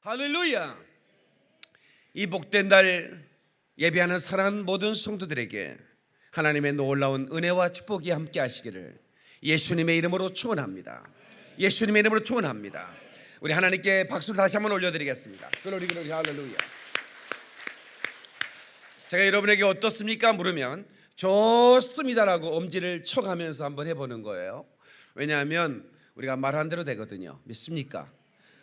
할렐루야. 이 복된 날 예배하는 사랑하는 모든 성도들에게 하나님의 놀라운 은혜와 축복이 함께 하시기를 예수님의 이름으로 축원합니다. 예수님의 이름으로 축원합니다. 우리 하나님께 박수를 다시 한번 올려드리겠습니다. 글로리 글로리 할렐루야. 제가 여러분에게 어떻습니까? 물으면 좋습니다라고 엄지를 쳐가면서 한번 해보는 거예요. 왜냐하면 우리가 말한 대로 되거든요. 믿습니까?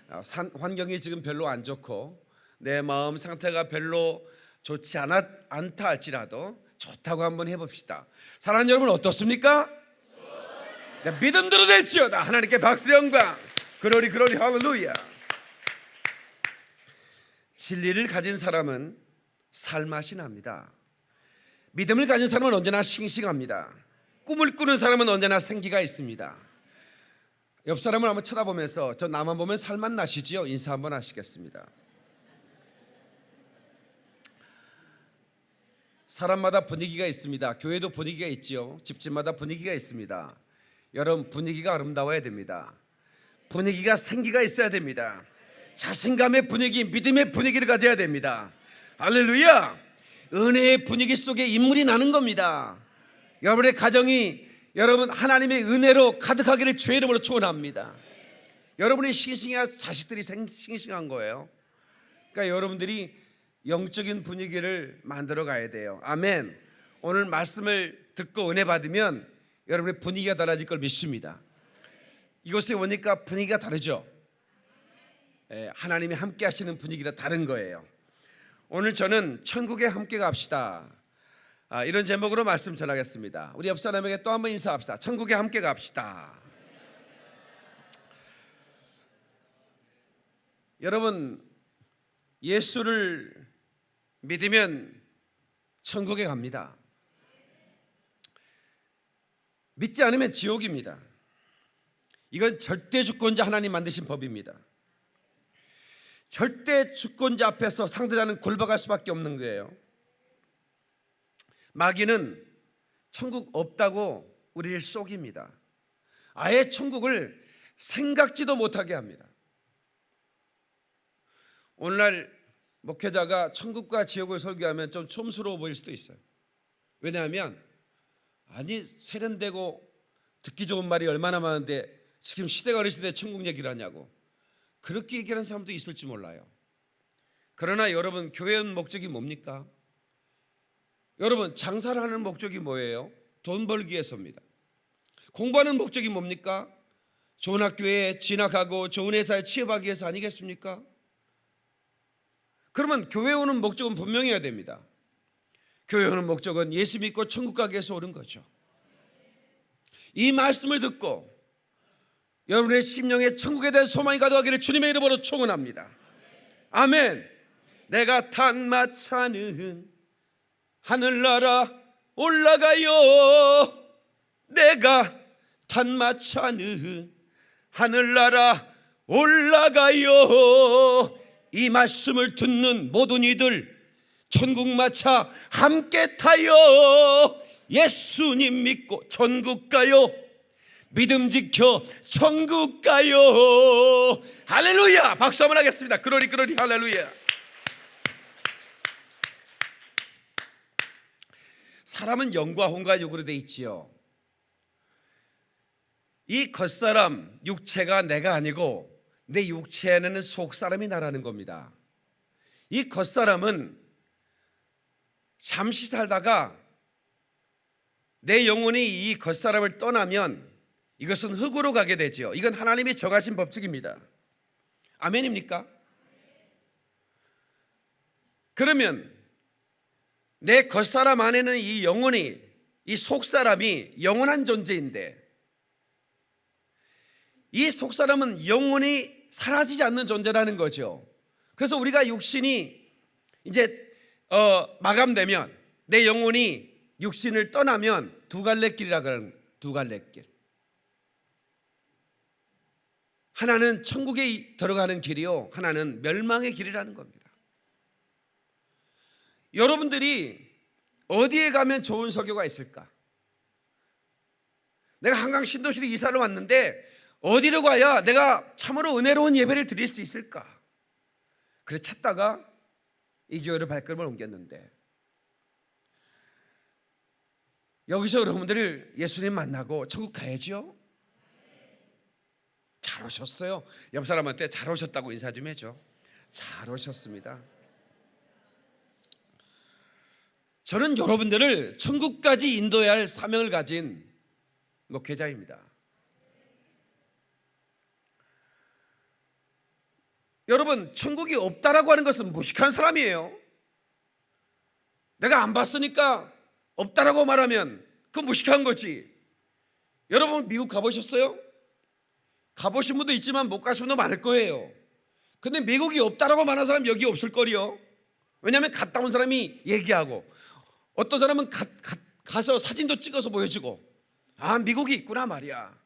환경이 지금 별로 안 좋고 내 마음 상태가 별로 좋지 않다 할지라도 좋다고 한번 해봅시다. 사랑하는 여러분 어떻습니까? 네, 믿음대로 될지어다. 하나님께 박수 영광. 그러리 그러리 할렐루야. 진리를 가진 사람은 살맛이 납니다. 믿음을 가진 사람은 언제나 싱싱합니다. 꿈을 꾸는 사람은 언제나 생기가 있습니다. 옆 사람을 한번 쳐다보면서 저 나만 보면 살맛 나시지요? 인사 한번 하시겠습니다. 사람마다 분위기가 있습니다. 교회도 분위기가 있죠. 집집마다 분위기가 있습니다. 여러분 분위기가 아름다워야 됩니다. 분위기가 생기가 있어야 됩니다. 자신감의 분위기, 믿음의 분위기를 가져야 됩니다. 할렐루야. 은혜의 분위기 속에 인물이 나는 겁니다. 여러분의 가정이 여러분 하나님의 은혜로 가득하기를 주의 이름으로 축원합니다. 여러분이 싱싱해야 자식들이 싱싱한 거예요. 그러니까 여러분들이 영적인 분위기를 만들어 가야 돼요. 아멘. 오늘 말씀을 듣고 은혜 받으면 여러분의 분위기가 달라질 걸 믿습니다. 이곳에 오니까 분위기가 다르죠. 하나님이 함께 하시는 분위기가 다른 거예요. 오늘 저는 천국에 함께 갑시다, 이런 제목으로 말씀 전하겠습니다. 우리 옆 사람에게 또 한번 인사합시다. 천국에 함께 갑시다. 여러분 예수를 믿으면 천국에 갑니다. 믿지 않으면 지옥입니다. 이건 절대 주권자 하나님 만드신 법입니다. 절대 주권자 앞에서 상대자는 굴복할 수밖에 없는 거예요. 마귀는 천국 없다고 우리를 속입니다. 아예 천국을 생각지도 못하게 합니다. 오늘날 목회자가 천국과 지옥을 설교하면 좀 촌스러워 보일 수도 있어요. 왜냐하면 아니 세련되고 듣기 좋은 말이 얼마나 많은데 지금 시대가 어느 시대에 천국 얘기를 하냐고 그렇게 얘기하는 사람도 있을지 몰라요. 그러나 여러분 교회의 목적이 뭡니까? 여러분 장사를 하는 목적이 뭐예요? 돈 벌기 위해서입니다. 공부하는 목적이 뭡니까? 좋은 학교에 진학하고 좋은 회사에 취업하기 위해서 아니겠습니까? 그러면 교회 오는 목적은 분명해야 됩니다. 교회 오는 목적은 예수 믿고 천국 가기 위해서 오는 거죠. 이 말씀을 듣고 여러분의 심령에 천국에 대한 소망이 가득하기를 주님의 이름으로 축원합니다. 아멘. 내가 탄 마차는 하늘나라 올라가요. 내가 탄 마차는 하늘나라 올라가요. 이 말씀을 듣는 모든 이들 천국 마차 함께 타요. 예수님 믿고 천국 가요. 믿음 지켜 천국 가요. 할렐루야. 박수 한번 하겠습니다. 그러리 그러리 할렐루야. 사람은 영과 혼과 육으로 돼 있지요. 이 겉사람 육체가 내가 아니고 내 육체 안에는 속사람이 나라는 겁니다. 이 겉사람은 잠시 살다가 내 영혼이 이 겉사람을 떠나면 이것은 흙으로 가게 되죠. 이건 하나님이 정하신 법칙입니다. 아멘입니까? 그러면 내 겉사람 안에는 이 영혼이, 이 속사람이 영원한 존재인데 이 속사람은 영원히 사라지지 않는 존재라는 거죠. 그래서 우리가 육신이 이제 마감되면 내 영혼이 육신을 떠나면 두 갈래 길이라고 하는 두 갈래 길. 하나는 천국에 들어가는 길이요, 하나는 멸망의 길이라는 겁니다. 여러분들이 어디에 가면 좋은 설교가 있을까? 내가 한강 신도시로 이사를 왔는데 어디로 가야 내가 참으로 은혜로운 예배를 드릴 수 있을까? 그래 찾다가 이 교회로 발걸음을 옮겼는데, 여기서 여러분들을 예수님 만나고 천국 가야죠. 잘 오셨어요. 옆 사람한테 잘 오셨다고 인사 좀 해줘. 잘 오셨습니다. 저는 여러분들을 천국까지 인도해야 할 사명을 가진 목회자입니다. 여러분, 천국이 없다라고 하는 것은 무식한 사람이에요. 내가 안 봤으니까 없다라고 말하면 그건 무식한 거지. 여러분 미국 가보셨어요? 가보신 분도 있지만 못 가신 분도 많을 거예요. 근데 미국이 없다라고 말하는 사람 여기 없을 거리요. 왜냐하면 갔다 온 사람이 얘기하고, 어떤 사람은 가서 사진도 찍어서 보여주고, 아 미국이 있구나 말이야.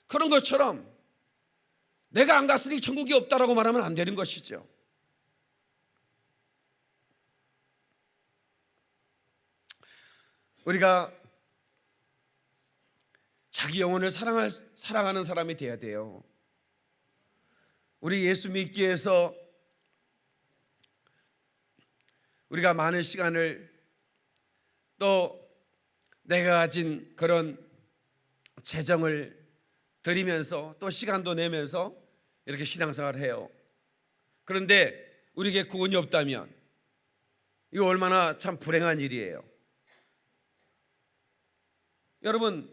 그런 것처럼 내가 안 갔으니 천국이 없다라고 말하면 안 되는 것이죠. 우리가 자기 영혼을 사랑하는 사람이 되어야 돼요. 우리 예수 믿기 위해서 우리가 많은 시간을, 또 내가 가진 그런 재정을 드리면서 또 시간도 내면서 이렇게 신앙생활을 해요. 그런데 우리에게 구원이 없다면 이거 얼마나 참 불행한 일이에요. 여러분,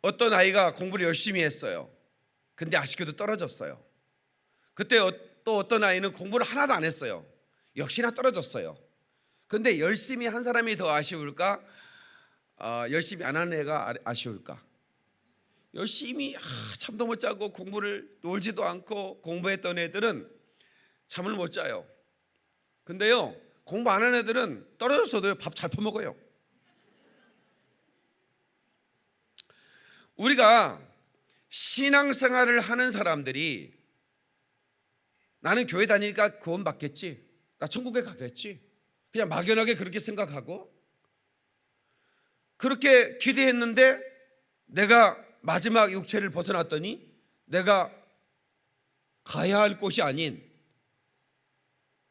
어떤 아이가 공부를 열심히 했어요. 근데 아쉽게도 떨어졌어요. 그때 또 어떤 아이는 공부를 하나도 안 했어요. 역시나 떨어졌어요. 근데 열심히 한 사람이 더 아쉬울까? 열심히 안 한 애가 아쉬울까? 열심히 잠도 못 자고 공부를 놀지도 않고 공부했던 애들은 잠을 못 자요. 근데요, 공부 안 한 애들은 떨어졌어도 밥 잘 퍼먹어요. 우리가 신앙생활을 하는 사람들이 나는 교회 다니니까 구원 받겠지, 나 천국에 가겠지, 그냥 막연하게 그렇게 생각하고 그렇게 기대했는데, 내가 마지막 육체를 벗어났더니 내가 가야 할 곳이 아닌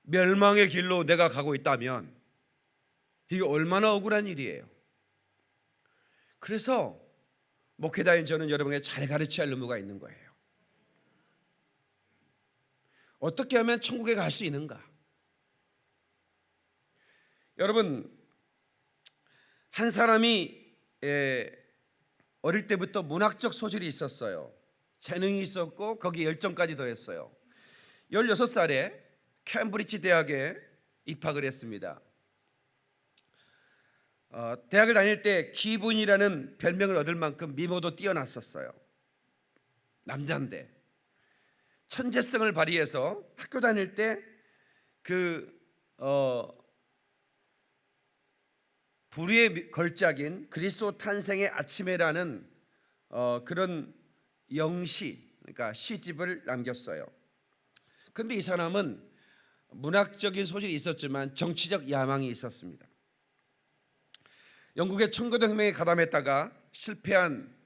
멸망의 길로 내가 가고 있다면 이게 얼마나 억울한 일이에요. 그래서 목회자인 저는 여러분에게 잘 가르쳐야 할 의무가 있는 거예요. 어떻게 하면 천국에 갈 수 있는가? 여러분, 한 사람이 어릴 때부터 문학적 소질이 있었어요. 재능이 있었고 거기에 열정까지 더했어요. 16살에 캠브리지 대학에 입학을 했습니다. 대학을 다닐 때 기분이라는 별명을 얻을 만큼 미모도 뛰어났었어요. 남자인데 천재성을 발휘해서 학교 다닐 때 불의의 걸작인 그리스도 탄생의 아침에라는 그런 영시, 그러니까 시집을 남겼어요. 그런데 이 사람은 문학적인 소질이 있었지만 정치적 야망이 있었습니다. 영국의 청교도혁명에 가담했다가 실패한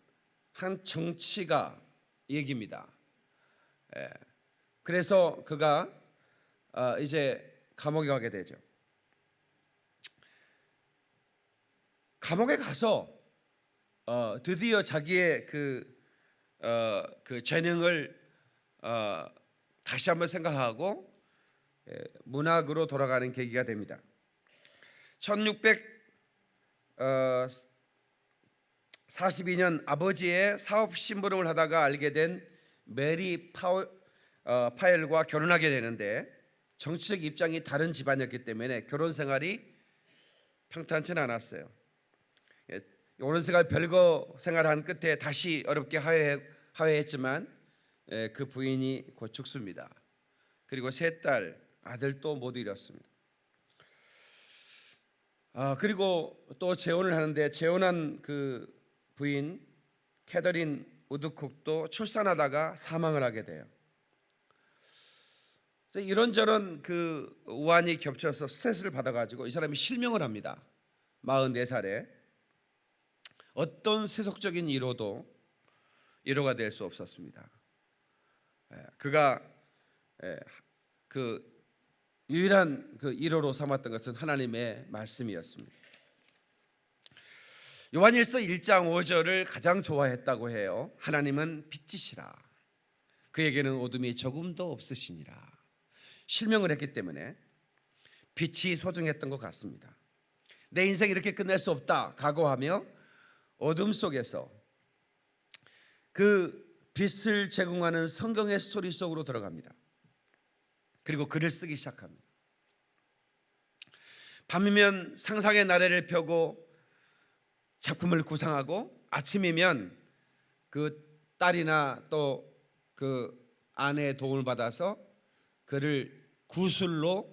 한 정치가 얘기입니다. 그래서 그가 이제 감옥에 가게 되죠. 감옥에 가서 드디어 자기의 그 재능을 다시 한번 생각하고 문학으로 돌아가는 계기가 됩니다. 1642년 아버지의 사업 심부름을 하다가 알게 된 메리 파엘과 결혼하게 되는데, 정치적 입장이 다른 집안이었기 때문에 결혼 생활이 평탄치는 않았어요. 결혼 생활 별거 생활한 끝에 다시 어렵게 화해했지만 그 부인이 곧 죽습니다. 그리고 세 딸, 아들도 모두 잃었습니다. 그리고 또 재혼을 하는데 재혼한 그 부인 캐더린 우드쿡도 출산하다가 사망을 하게 돼요. 이런저런 그 우환이 겹쳐서 스트레스를 받아가지고 이 사람이 실명을 합니다. 44살에. 어떤 세속적인 위로가 될 수 없었습니다. 그가 그 유일한 그 1호로 삼았던 것은 하나님의 말씀이었습니다. 요한일서 1장 5절을 가장 좋아했다고 해요. 하나님은 빛이시라 그에게는 어둠이 조금도 없으시니라. 실명을 했기 때문에 빛이 소중했던 것 같습니다. 내 인생 이렇게 끝낼 수 없다 각오하며 어둠 속에서 그 빛을 제공하는 성경의 스토리 속으로 들어갑니다. 그리고 글을 쓰기 시작합니다. 밤이면 상상의 나래를 펴고 작품을 구상하고, 아침이면 그 딸이나 또 그 아내의 도움을 받아서 글을 구술로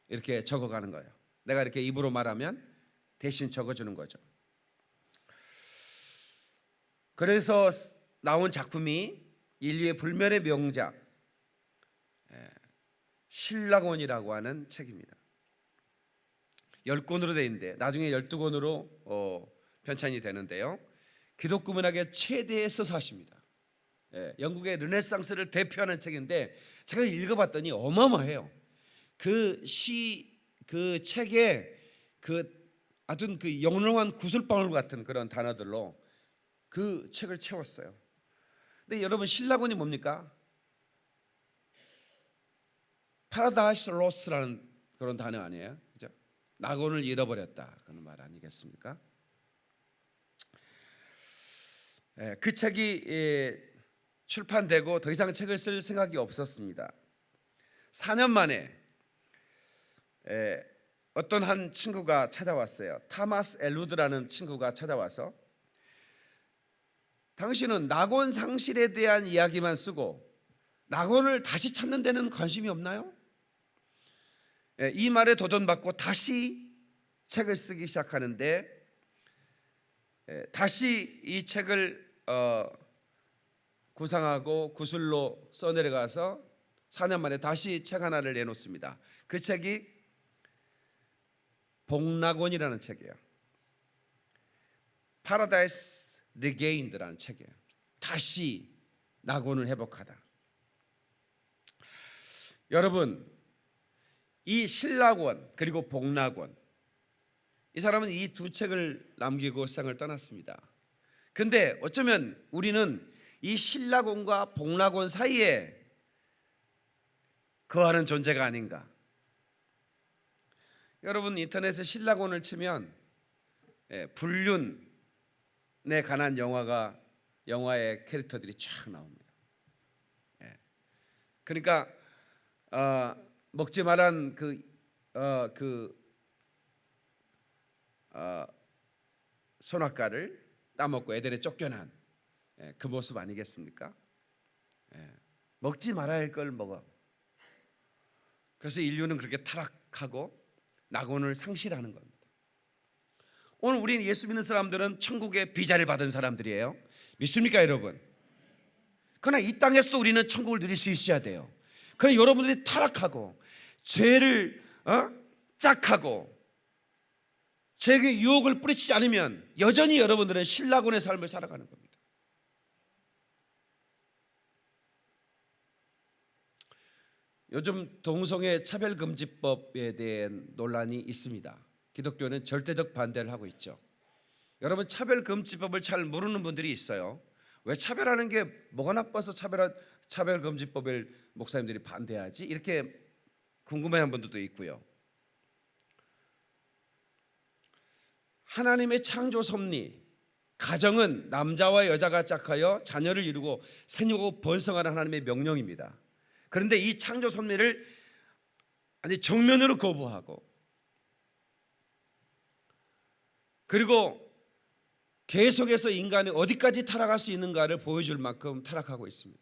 이렇게 적어가는 거예요. 내가 이렇게 입으로 말하면 대신 적어주는 거죠. 그래서 나온 작품이 인류의 불멸의 명작 신라곤이라고 하는 책입니다. 10권으로 되어 있는데 나중에 12권으로 편찬이 되는데요, 기독교 문학의 최대의 서사십니다. 영국의 르네상스를 대표하는 책인데 제가 읽어봤더니 어마어마해요. 그 책에 아주 그 영롱한 구슬방울 같은 그런 단어들로 그 책을 채웠어요. 근데 여러분, 신라곤이 뭡니까? 파라다이스 로스트라는 그런 단어 아니에요? 그죠? 낙원을 잃어버렸다 그런 말 아니겠습니까? 그 책이 출판되고 더 이상 책을 쓸 생각이 없었습니다. 4년 만에 어떤 한 친구가 찾아왔어요. 타마스 엘루드라는 친구가 찾아와서 당신은 낙원 상실에 대한 이야기만 쓰고 낙원을 다시 찾는 데는 관심이 없나요? 이 말에 도전받고 다시 책을 쓰기 시작하는데 다시 이 책을 구상하고 구슬로 써내려가서 4년 만에 다시 책 하나를 내놓습니다. 그 책이 복낙원이라는 책이에요. 파라다이스 리게인드라는 책이에요. 다시 낙원을 회복하다. 여러분, 이 신라곤 그리고 복낙원, 이 사람은 이 두 책을 남기고 세상을 떠났습니다. 근데 어쩌면 우리는 이 신라곤과 복낙원 사이에 거하는 존재가 아닌가. 여러분, 인터넷에 신라곤을 치면 불륜에 관한 영화의 캐릭터들이 쫙 나옵니다. 그러니까 먹지 말란 선악과를 따먹고 에덴에 쫓겨난 그 모습 아니겠습니까? 먹지 말아야 할 걸 먹어. 그래서 인류는 그렇게 타락하고 낙원을 상실하는 겁니다. 오늘 우리는 예수 믿는 사람들은 천국의 비자를 받은 사람들이에요. 믿습니까 여러분? 그러나 이 땅에서도 우리는 천국을 누릴 수 있어야 돼요. 그러나 여러분들이 타락하고 죄를 짝하고 죄의 유혹을 뿌리치지 않으면 여전히 여러분들은 신라곤의 삶을 살아가는 겁니다. 요즘 동성애 차별금지법에 대한 논란이 있습니다. 기독교는 절대적 반대를 하고 있죠. 여러분, 차별금지법을 잘 모르는 분들이 있어요. 왜 차별하는 게 뭐가 나빠서 차별금지법을 목사님들이 반대하지? 이렇게 궁금해하는 분들도 있고요. 하나님의 창조 섭리, 가정은 남자와 여자가 짝하여 자녀를 이루고 생육하고 번성하는 하나님의 명령입니다. 그런데 이 창조 섭리를 아니 정면으로 거부하고, 그리고 계속해서 인간이 어디까지 타락할 수 있는가를 보여줄 만큼 타락하고 있습니다.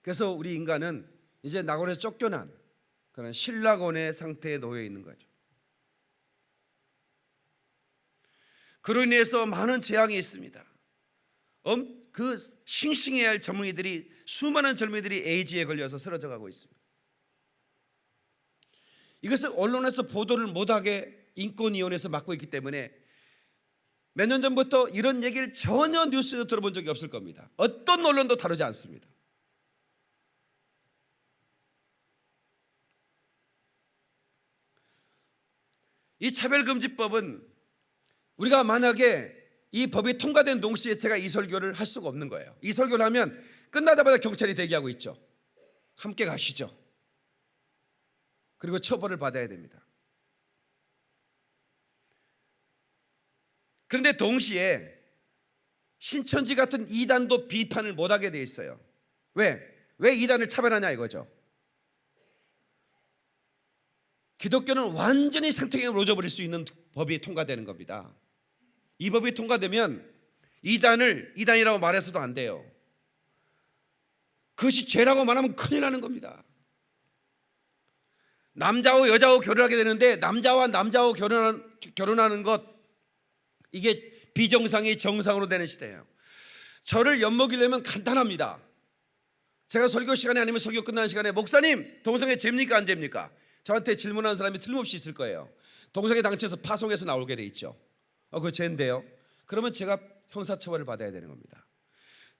그래서 우리 인간은 이제 낙원에서 쫓겨난 그런 신라곤의 상태에 놓여 있는 거죠. 그로 인해서 많은 재앙이 있습니다. 그 싱싱해야 할 수많은 젊은이들이 에이즈에 걸려서 쓰러져 가고 있습니다. 이것을 언론에서 보도를 못하게 인권위원회에서 막고 있기 때문에 몇 년 전부터 이런 얘기를 전혀 뉴스에서 들어본 적이 없을 겁니다. 어떤 언론도 다루지 않습니다. 이 차별금지법은 우리가 만약에 이 법이 통과된 동시에 제가 이 설교를 할 수가 없는 거예요. 이 설교를 하면 끝나자마자 경찰이 대기하고 있죠. 함께 가시죠. 그리고 처벌을 받아야 됩니다. 그런데 동시에 신천지 같은 이단도 비판을 못하게 돼 있어요. 왜 이단을 차별하냐 이거죠. 기독교는 완전히 생태계를 로져버릴 수 있는 법이 통과되는 겁니다. 이 법이 통과되면 이단을 이단이라고 말해서도 안 돼요. 그것이 죄라고 말하면 큰일 나는 겁니다. 남자와 여자와 결혼하게 되는데 남자와 남자와 결혼하는 것, 이게 비정상이 정상으로 되는 시대예요. 저를 엿먹이려면 간단합니다. 제가 설교 시간에 아니면 설교 끝나는 시간에 목사님 동성애 죄입니까 안 죄입니까? 저한테 질문하는 사람이 틀림없이 있을 거예요. 동성애 당처에서 파송해서 나오게 돼 있죠. 그거 죄인데요. 그러면 제가 형사처벌을 받아야 되는 겁니다.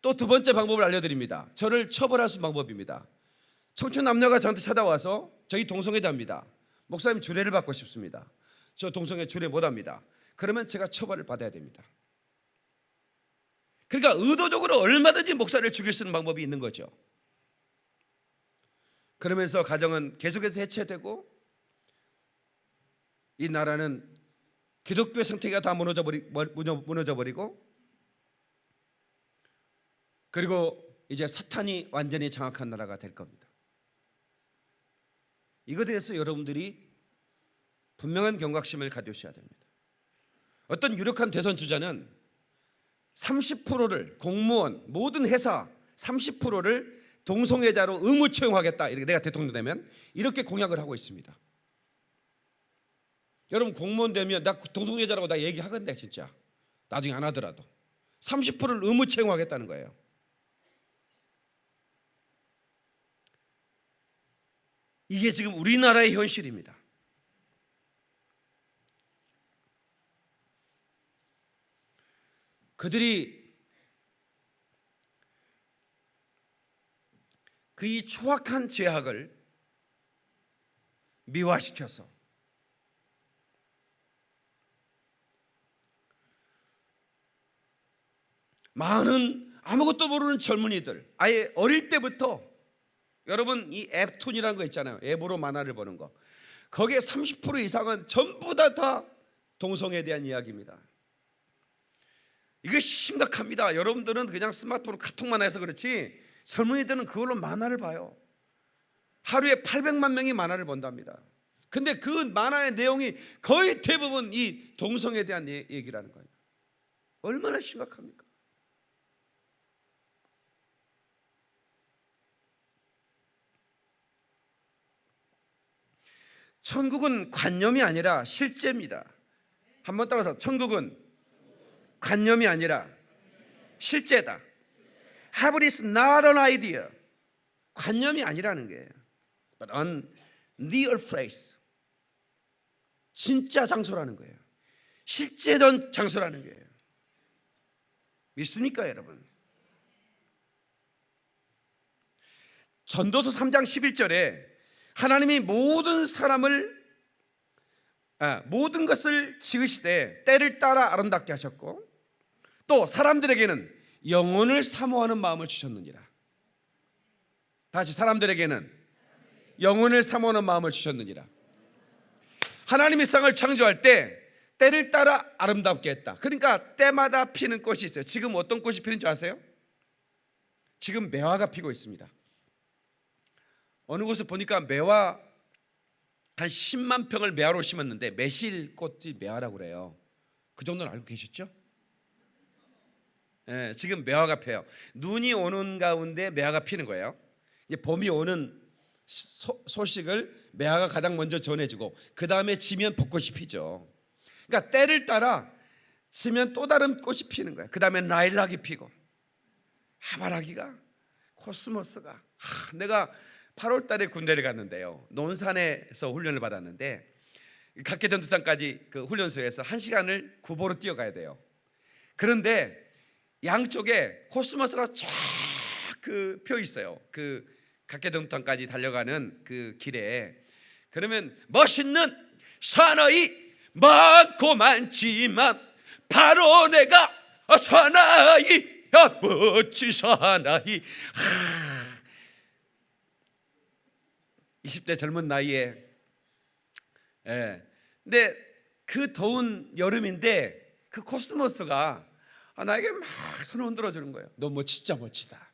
또 두 번째 방법을 알려드립니다. 저를 처벌할 수 있는 방법입니다. 청춘 남녀가 저한테 찾아와서 저희 동성애자입니다. 목사님 주례를 받고 싶습니다. 저 동성애 주례 못합니다. 그러면 제가 처벌을 받아야 됩니다. 그러니까 의도적으로 얼마든지 목사를 죽일 수 있는 방법이 있는 거죠. 그러면서 가정은 계속해서 해체되고 이 나라는 기독교의 생태계가 다 무너져버리고 그리고 이제 사탄이 완전히 장악한 나라가 될 겁니다. 이것에 대해서 여러분들이 분명한 경각심을 가지셔야 됩니다. 어떤 유력한 대선 주자는 30%를 공무원 모든 회사 30%를 동성애자로 의무 채용하겠다, 이렇게 내가 대통령 되면 이렇게 공약을 하고 있습니다. 여러분 공무원 되면 나 동성애자라고 나 얘기하겠네 진짜. 나중에 안 하더라도 30%를 의무 채용하겠다는 거예요. 이게 지금 우리나라의 현실입니다. 그들이 그 이 추악한 죄악을 미화시켜서 많은 아무것도 모르는 젊은이들, 아예 어릴 때부터, 여러분 이 앱툰이라는 거 있잖아요. 앱으로 만화를 보는 거. 거기에 30% 이상은 전부 다 동성애에 대한 이야기입니다. 이거 심각합니다. 여러분들은 그냥 스마트폰 카톡만 해서 그렇지 젊은이들은 그걸로 만화를 봐요. 하루에 800만 명이 만화를 본답니다. 근데 그 만화의 내용이 거의 대부분 이 동성애에 대한 얘기라는 거예요. 얼마나 심각합니까? 천국은 관념이 아니라 실제입니다. 한번 따라서 천국은 관념이 아니라 실제다. Heaven is not an idea. 관념이 아니라는 거예요. But an real place. 진짜 장소라는 거예요. 실제던 장소라는 거예요. 믿습니까 여러분? 전도서 3장 11절에 하나님이 모든 것을 지으시되 때를 따라 아름답게 하셨고 또 사람들에게는 영혼을 사모하는 마음을 주셨느니라. 다시 사람들에게는 영혼을 사모하는 마음을 주셨느니라. 하나님이 세상을 창조할 때 때를 따라 아름답게 했다. 그러니까 때마다 피는 꽃이 있어요. 지금 어떤 꽃이 피는 줄 아세요? 지금 매화가 피고 있습니다. 어느 곳에 보니까 매화 한 10만 평을 매화로 심었는데 매실꽃이 매화라고 그래요. 그 정도는 알고 계셨죠? 예, 지금 매화가 펴요. 눈이 오는 가운데 매화가 피는 거예요. 이제 봄이 오는 소식을 매화가 가장 먼저 전해주고 그 다음에 지면 벚꽃이 피죠. 그러니까 때를 따라 지면 또 다른 꽃이 피는 거예요. 그 다음에 라일락이 피고 하바라기가 코스모스가 내가 8월 달에 군대를 갔는데요. 논산에서 훈련을 받았는데 각계전투장까지 그 훈련소에서 1시간을 구보로 뛰어가야 돼요. 그런데 양쪽에 코스모스가 쫙 그 펴 있어요. 그 각계전투장까지 달려가는 그 길에. 그러면 멋있는 사나이 많고 많지만 바로 내가 사나이 멋지 사나이. 20대 젊은 나이에 근데 그 더운 여름인데 그 코스모스가 나에게 막 손을 흔들어 주는 거예요. 너 진짜 멋지다.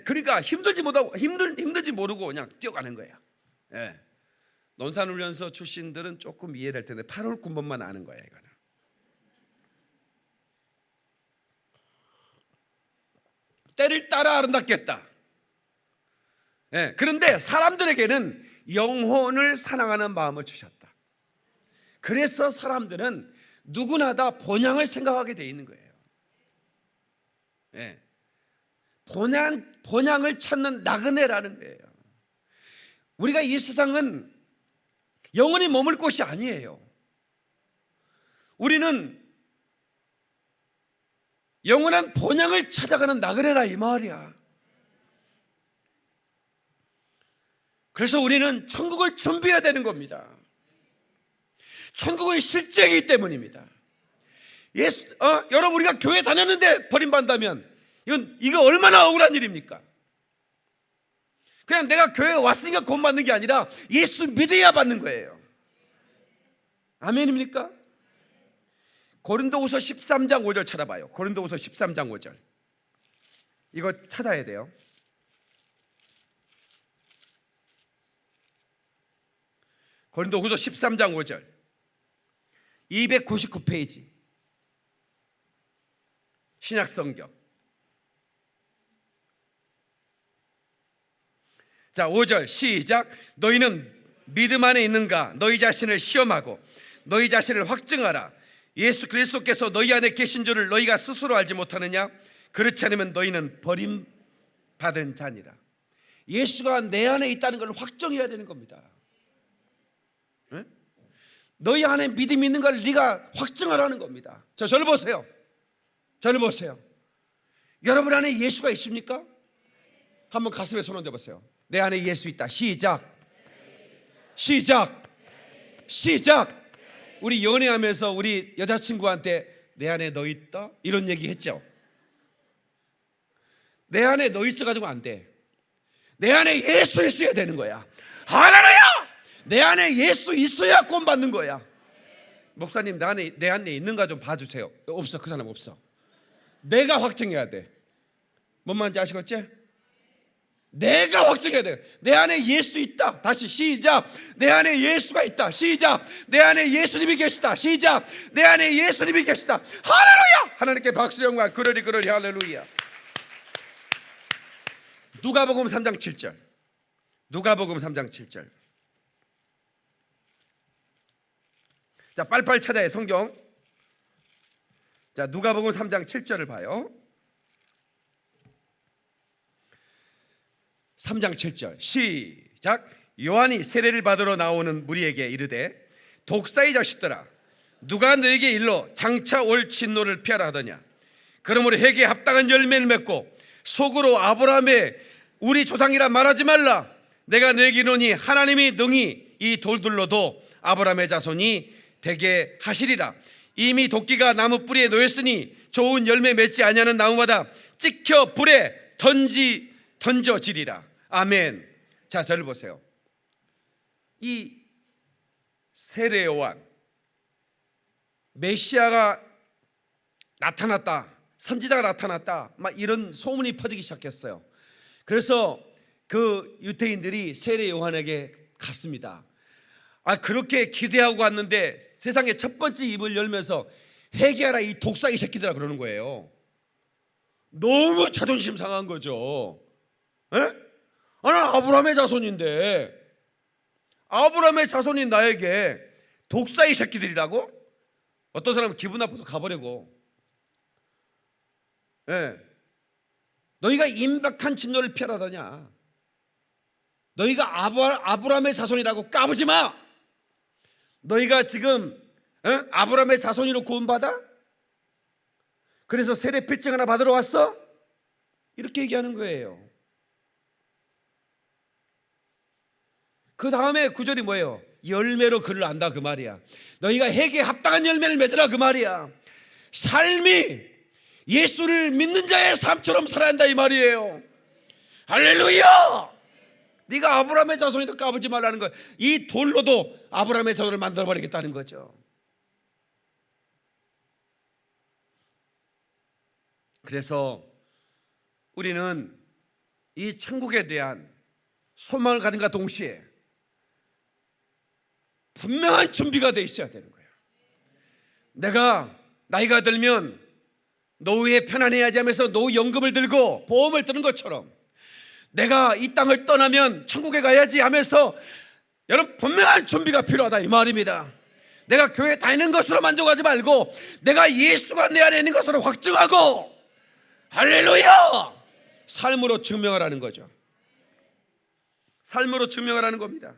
그러니까 힘들지 모르고 그냥 뛰어가는 거예요. 논산훈련소 출신들은 조금 이해될 텐데 8월 군번만 아는 거예요. 이거는. 때를 따라 아름답겠다. 그런데 사람들에게는 영혼을 사랑하는 마음을 주셨다. 그래서 사람들은 누구나 다 본향을 생각하게 돼 있는 거예요. 본향을 찾는 나그네라는 거예요. 우리가 이 세상은 영원히 머물 곳이 아니에요. 우리는 영원한 본향을 찾아가는 나그네라 이 말이야. 그래서 우리는 천국을 준비해야 되는 겁니다. 천국은 실제이기 때문입니다. 여러분, 우리가 교회 다녔는데 버림받는다면 이거 얼마나 억울한 일입니까? 그냥 내가 교회에 왔으니까 구원받는 게 아니라 예수 믿어야 받는 거예요. 아멘입니까? 고린도후서 13장 5절 찾아봐요. 고린도후서 13장 5절. 이거 찾아야 돼요. 고린도후서 13장 5절 299페이지 신약성경. 자, 5절 시작. 너희는 믿음 안에 있는가? 너희 자신을 시험하고 너희 자신을 확증하라. 예수 그리스도께서 너희 안에 계신 줄을 너희가 스스로 알지 못하느냐? 그렇지 않으면 너희는 버림받은 자니라. 예수가 내 안에 있다는 걸 확정해야 되는 겁니다. 너희 안에 믿음이 있는 걸 네가 확증하라는 겁니다. 저를 보세요. 저를 보세요. 여러분 안에 예수가 있습니까? 한번 가슴에 손 얹어보세요. 내 안에 예수 있다. 시작. 우리 연애하면서 우리 여자친구한테 내 안에 너 있다? 이런 얘기 했죠. 내 안에 너 있어가지고 안 돼. 내 안에 예수 있어야 되는 거야. 할렐루야! 내 안에 예수 있어야 구원 받는 거야. 목사님, 내 안에 있는가 좀 봐주세요. 없어. 그 사람 없어. 내가 확증해야 돼. 뭔 말인지 아시겠지? 내가 확증해야 돼. 내 안에 예수 있다. 다시 시작. 내 안에 예수가 있다. 시작. 내 안에 예수님이 계시다. 시작. 내 안에 예수님이 계시다. 할렐루야! 하나님께 박수 영광. 그러리 할렐루야. 누가복음 3장 7절. 누가복음 3장 7절. 자, 빨리빨리 찾아요. 성경. 자, 누가복음 3장 7절을 봐요. 3장 7절 시작. 요한이 세례를 받으러 나오는 무리에게 이르되 독사의 자식들아, 누가 너에게 일러 장차 올 진노를 피하라 하더냐? 그러므로 회개에 합당한 열매를 맺고 속으로 아브라함의 우리 조상이라 말하지 말라. 내가 너에게 이르노니 하나님이 능히 이 돌들로도 아브라함의 자손이 되게 하시리라. 이미 도끼가 나무 뿌리에 놓였으니 좋은 열매 맺지 아니하는 나무마다 찍혀 불에 던져지리라. 아멘. 자, 저를 보세요. 이 세례 요한, 메시아가 나타났다, 선지자가 나타났다, 막 이런 소문이 퍼지기 시작했어요. 그래서 그 유대인들이 세례 요한에게 갔습니다. 그렇게 기대하고 갔는데 세상에 첫 번째 입을 열면서 회개하라 이 독사의 새끼들아 그러는 거예요. 너무 자존심 상한 거죠. 나는 아브라함의 자손인데 아브라함의 자손인 나에게 독사의 새끼들이라고? 어떤 사람은 기분 나빠서 가버리고, 너희가 임박한 진노를 피하라더냐? 너희가 아브라함의 자손이라고 까부지 마. 너희가 지금 아브라함의 자손으로 구원받아? 그래서 세례 필증 하나 받으러 왔어? 이렇게 얘기하는 거예요. 그 다음에 구절이 뭐예요? 열매로 그를 안다 그 말이야. 너희가 핵에 합당한 열매를 맺으라 그 말이야. 삶이 예수를 믿는 자의 삶처럼 살아야 한다 이 말이에요. 할렐루야. 네가 아브라함의 자손이라 까불지 말라는 거야. 이 돌로도 아브라함의 자손을 만들어버리겠다는 거죠. 그래서 우리는 이 천국에 대한 소망을 가진과 동시에 분명한 준비가 돼 있어야 되는 거예요. 내가 나이가 들면 노후에 편안해야지 하면서 노후연금을 들고 보험을 드는 것처럼 내가 이 땅을 떠나면 천국에 가야지 하면서 여러분 분명한 준비가 필요하다 이 말입니다. 내가 교회 다니는 것으로 만족하지 말고 내가 예수가 내 안에 있는 것으로 확증하고 할렐루야! 삶으로 증명하라는 거죠. 삶으로 증명하라는 겁니다.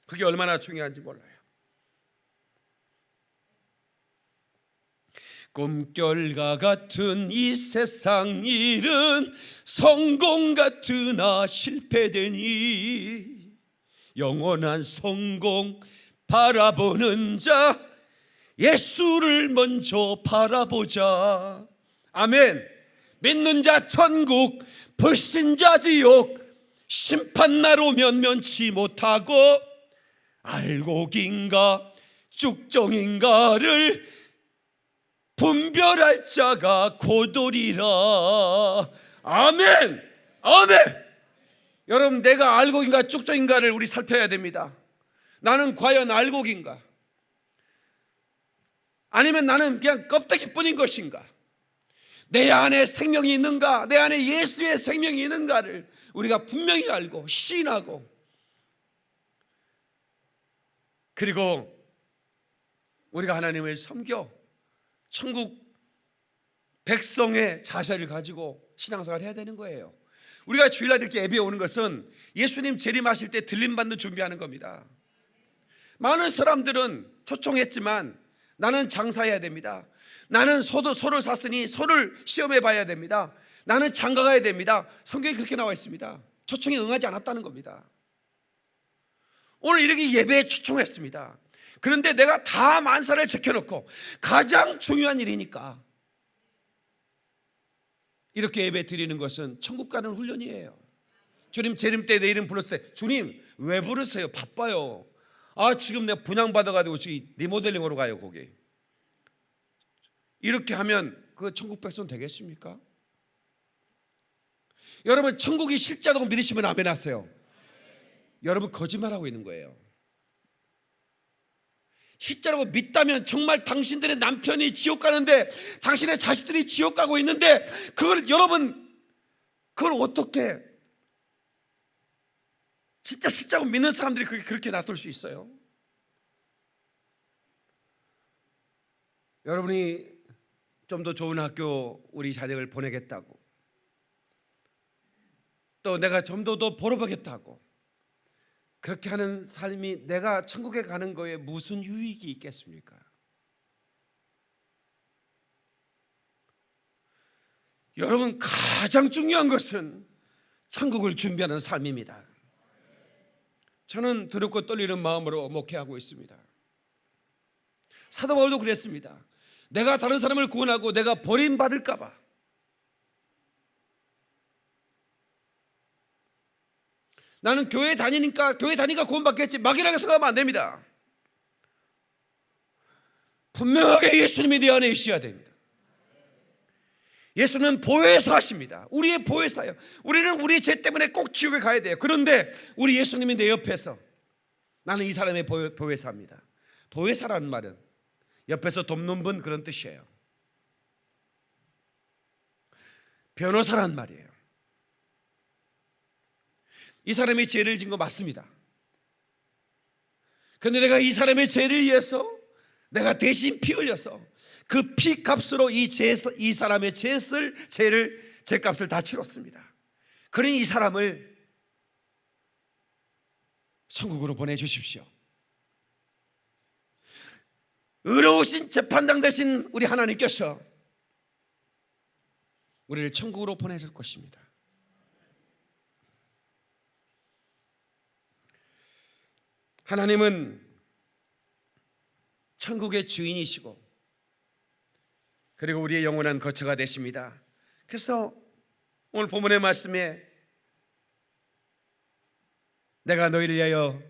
그게 얼마나 중요한지 몰라요. 꿈결과 같은 이 세상 일은 성공 같으나 실패되니 영원한 성공 바라보는 자 예수를 먼저 바라보자. 아멘. 믿는 자 천국, 불신자 지옥, 심판날 오면 면치 못하고 알곡인가 쭉정인가를 분별할 자가 고도리라. 아멘. 아멘. 여러분, 내가 알곡인가 쭉정인가를 우리 살펴야 됩니다. 나는 과연 알곡인가? 아니면 나는 그냥 껍데기뿐인 것인가? 내 안에 생명이 있는가? 내 안에 예수의 생명이 있는가를 우리가 분명히 알고 시인하고, 그리고 우리가 하나님을 섬겨 천국 백성의 자세를 가지고 신앙생활을 해야 되는 거예요. 우리가 주일날 이렇게 예배에 오는 것은 예수님 재림하실 때 들림받는 준비하는 겁니다. 많은 사람들은 초청했지만 나는 장사해야 됩니다. 나는 소를 샀으니 소를 시험해 봐야 됩니다. 나는 장가 가야 됩니다. 성경에 그렇게 나와 있습니다. 초청에 응하지 않았다는 겁니다. 오늘 이렇게 예배에 초청했습니다. 그런데 내가 다 만사를 제껴놓고 가장 중요한 일이니까 이렇게 예배 드리는 것은 천국 가는 훈련이에요. 주님 재림 때 내 이름 불렀을 때 주님 왜 부르세요? 바빠요. 아 지금 내가 분양받아가지고 지금 리모델링으로 가요 거기. 이렇게 하면 그 천국 백성 되겠습니까? 여러분 천국이 실제라고 믿으시면 아멘 하세요. 여러분 거짓말하고 있는 거예요. 실제라고 믿다면 정말 당신들의 남편이 지옥 가는데 당신의 자식들이 지옥 가고 있는데 그걸 여러분 그걸 어떻게 진짜 실제라고 믿는 사람들이 그렇게 놔둘 수 있어요? 여러분이 좀 더 좋은 학교 우리 자녀를 보내겠다고 또 내가 좀 더 벌어보겠다고 그렇게 하는 삶이 내가 천국에 가는 거에 무슨 유익이 있겠습니까? 여러분 가장 중요한 것은 천국을 준비하는 삶입니다. 저는 두렵고 떨리는 마음으로 목회하고 있습니다. 사도 바울도 그랬습니다. 내가 다른 사람을 구원하고 내가 버림받을까 봐 나는 교회 다니니까 구원받겠지 막연하게 생각하면 안 됩니다. 분명하게 예수님이 내 안에 있어야 됩니다. 예수는 보혜사십니다. 우리의 보혜사예요. 우리는 우리 죄 때문에 꼭 지옥에 가야 돼요. 그런데 우리 예수님이 내 옆에서 나는 이 사람의 보혜사입니다. 보혜사라는 말은 옆에서 돕는 분 그런 뜻이에요. 변호사란 말이에요. 이 사람이 죄를 진 거 맞습니다. 그런데 내가 이 사람의 죄를 위해서 내가 대신 피 흘려서 그 피 값으로 이 사람의 죄값을 다 치렀습니다. 그러니 이 사람을 천국으로 보내주십시오. 의로우신 재판장 되신 우리 하나님께서 우리를 천국으로 보내줄 것입니다. 하나님은 천국의 주인이시고 그리고 우리의 영원한 거처가 되십니다. 그래서 오늘 본문의 말씀에 내가 너희를 위하여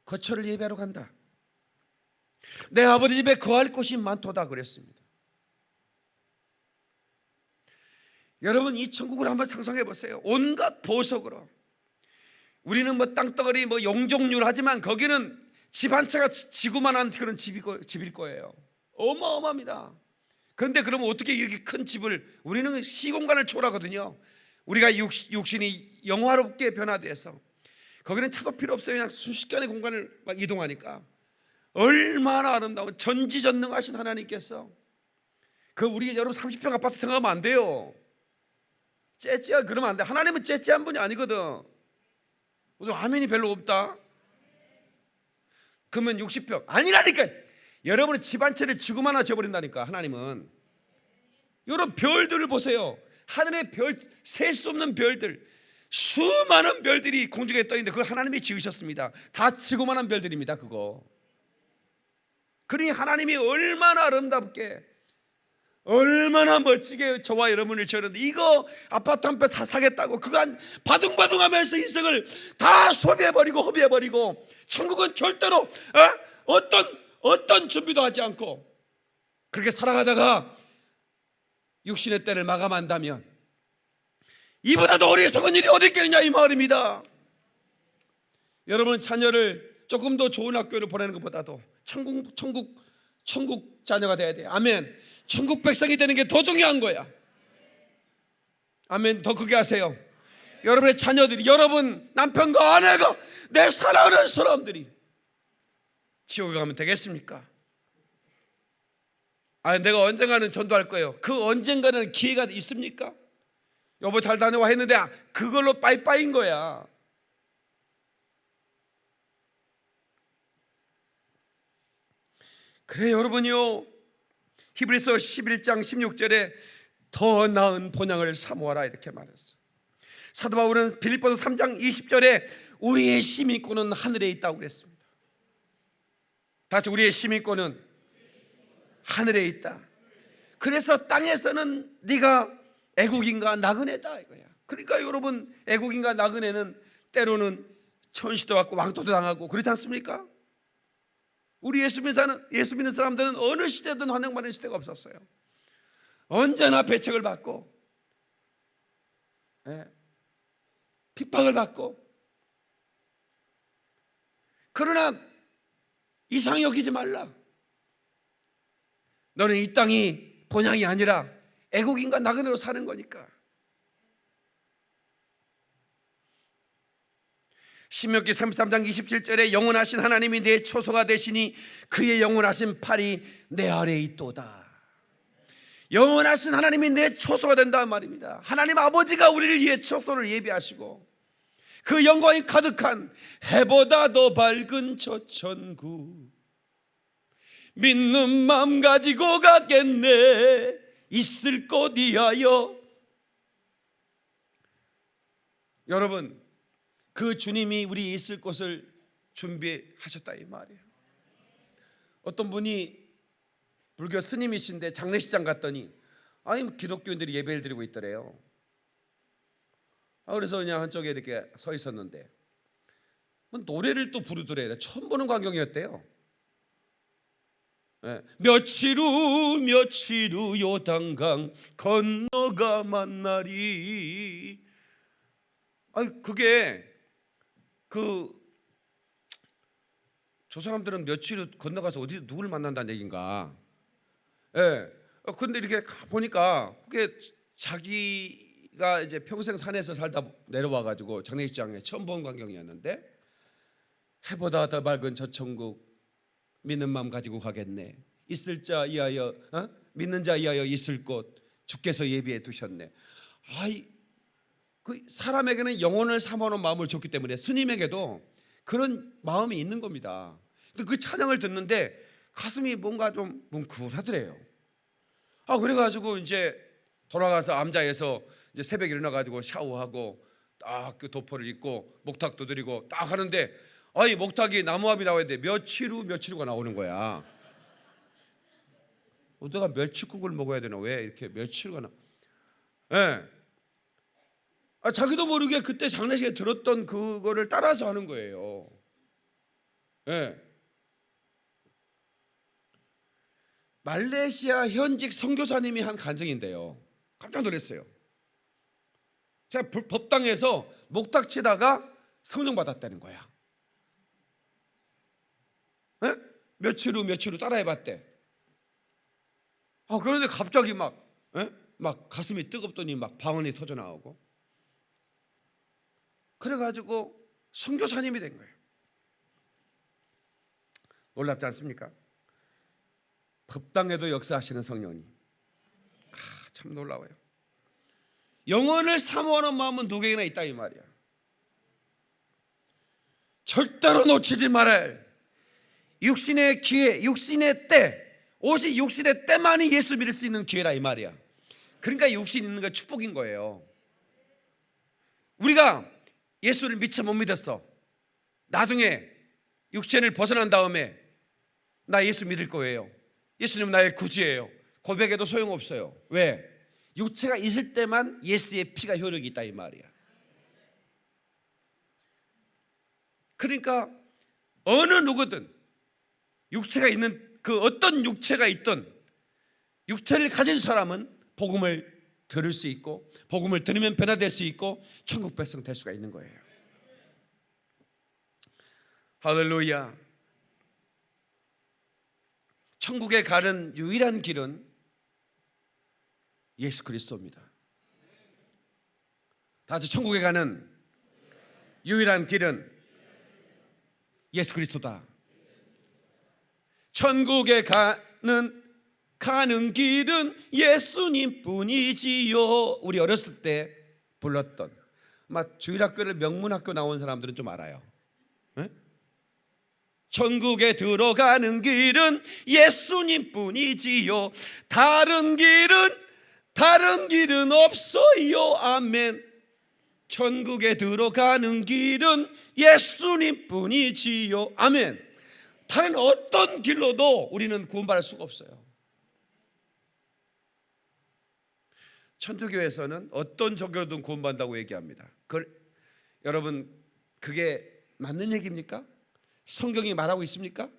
거처를 예배하러 간다. 내 아버지 집에 거할 곳이 많도다 그랬습니다. 여러분, 이 천국을 한번 상상해 보세요. 온갖 보석으로. 우리는 뭐 땅덩어리 뭐 용적률 하지만 거기는 집 한 채가 지구만한 그런 집일 거예요. 어마어마합니다. 그런데 그러면 어떻게 이렇게 큰 집을, 우리는 시공간을 초월하거든요. 우리가 육신이 영화롭게 변화돼서 거기는 차도 필요 없어요. 그냥 순식간에 공간을 막 이동하니까. 얼마나 아름다운 전지전능하신 하나님께서 우리 여러분 30평 아파트 생각하면 안 돼요. 째째야 그러면 안 돼. 하나님은 째째한 분이 아니거든. 무슨 아멘이 별로 없다. 그러면 60평 아니라니까. 여러분은 집 한 채를 지구만 하나 지어버린다니까. 하나님은 여러분 별들을 보세요. 하늘의 별, 셀 수 없는 별들, 수많은 별들이 공중에 떠 있는데 그거 하나님이 지으셨습니다. 다 지구만한 별들입니다. 그거. 그러니 하나님이 얼마나 아름답게, 얼마나 멋지게 저와 여러분을 지었는데, 이거 아파트 한 채 사겠다고 그간 바둥바둥하면서 인생을 다 소비해버리고 허비해버리고, 천국은 절대로 어떤 준비도 하지 않고 그렇게 살아가다가 육신의 때를 마감한다면 이보다도 어리석은 일이 어디 있겠느냐, 이 말입니다. 여러분 자녀를 조금 더 좋은 학교를 보내는 것보다도 천국 자녀가 돼야 돼. 아멘. 천국 백성이 되는 게 더 중요한 거야. 아멘. 더 크게 하세요. 여러분의 자녀들이, 여러분 남편과 아내가, 내 사랑하는 사람들이 지옥에 가면 되겠습니까? 내가 언젠가는 전도할 거예요. 그 언젠가는 기회가 있습니까? 여보 잘 다녀와 했는데 그걸로 빠이빠이인 거야. 그래 여러분이요, 히브리서 11장 16절에 더 나은 본향을 사모하라 이렇게 말했어. 사도 바울은 빌립보서 3장 20절에 우리의 시민권은 하늘에 있다고 그랬습니다. 다시 우리의 시민권은 하늘에 있다. 그래서 땅에서는 네가 애국인과 나그네다 이거야. 그러니까 여러분, 애국인과 나그네는 때로는 천시도 받고 왕도도 당하고 그렇지 않습니까? 우리 예수 믿는 사람들은 어느 시대든 환영받는 시대가 없었어요. 언제나 배척을 받고 핍박을 받고. 그러나 이상히 여기지 말라. 너는 이 땅이 본향이 아니라 애국인과 나그네로 사는 거니까. 신명기 33장 27절에 영원하신 하나님이 내 초소가 되시니 그의 영원하신 팔이 내 아래에 있도다. 영원하신 하나님이 내 초소가 된다는 말입니다. 하나님 아버지가 우리를 위해 초소를 예비하시고 그 영광이 가득한 해보다 더 밝은 저 천국, 믿는 마음 가지고 가겠네. 있을 곳이하여. 여러분, 그 주님이 우리 있을 곳을 준비하셨다 이 말이에요. 어떤 분이 불교 스님이신데 장례식장 갔더니 기독교인들이 예배를 드리고 있더래요. 그래서 그냥 한쪽에 이렇게 서 있었는데 노래를 또 부르더래요. 처음 보는 광경이었대요. 며칠 후 요단강 건너가 만나리. 그게 저 사람들은 며칠 후 건너가서 어디 누굴 만난다는 얘기인가. 근데 이렇게 보니까 그게 자기가 이제 평생 산에서 살다 내려와 가지고 장례식장에 처음 본 광경이었는데, 해보다 더 밝은 저 천국, 믿는 마음 가지고 가겠네. 있을 자 이하여 믿는 자 이하여 있을 곳 주께서 예비해 두셨네. 그 사람에게는 영혼을 사모하는 마음을 줬기 때문에 스님에게도 그런 마음이 있는 겁니다. 그 찬양을 듣는데 가슴이 뭔가 좀 뭉클하더래요. 그래가지고 이제 돌아가서 암자에서 이제 새벽에 일어나가지고 샤워하고 딱 그 도포를 입고 목탁도 드리고 딱 하는데 아니 목탁이 나무합이 나와야 돼. 며칠 후 며칠 후가 나오는 거야. 내가 멸치국을 먹어야 되나? 왜 이렇게 며칠 후가 나? 예. 자기도 모르게 그때 장례식에 들었던 그거를 따라서 하는 거예요. 예. 말레이시아 현직 선교사님이 한 간증인데요. 깜짝 놀랐어요. 제가 법당에서 목탁 치다가 성령 받았다는 거야. 에? 며칠 후 따라해봤대. 그런데 갑자기 막 가슴이 뜨겁더니 막 방언이 터져 나오고. 그래가지고 선교사님이 된 거예요. 놀랍지 않습니까? 법당에도 역사하시는 성령님. 참 놀라워요. 영혼을 사모하는 마음은 누구에게나 있다 이 말이야. 절대로 놓치지 말아야 육신의 기회, 육신의 때, 오직 육신의 때만이 예수 믿을 수 있는 기회라 이 말이야. 그러니까 육신 있는 게 축복인 거예요. 우리가 예수를 미처 못 믿었어. 나중에 육신을 벗어난 다음에 나 예수 믿을 거예요. 예수님 나의 구주예요. 고백해도 소용없어요. 왜? 육체가 있을 때만 예수의 피가 효력이 있다 이 말이야. 그러니까 어느 누구든 육체가 있는 그 어떤 육체가 있든 육체를 가진 사람은 복음을 들을 수 있고 복음을 들으면 변화될 수 있고 천국 백성 될 수가 있는 거예요. 할렐루야. 천국에 가는 유일한 길은 예수 그리스도입니다. 다 같이 천국에 가는 유일한 길은 예수 그리스도다. 천국에 가는 길은 예수님 뿐이지요. 우리 어렸을 때 불렀던 주일학교를 명문학교 나온 사람들은 좀 알아요. 네? 천국에 들어가는 길은 예수님 뿐이지요. 다른 길은 없어요. 아멘. 천국에 들어가는 길은 예수님 뿐이지요. 아멘. 다른 어떤 길로도 우리는 구원받을 수가 없어요. 천주교에서는 어떤 종교로든 구원받는다고 얘기합니다. 여러분 그게 맞는 얘기입니까? 성경이 말하고 있습니까?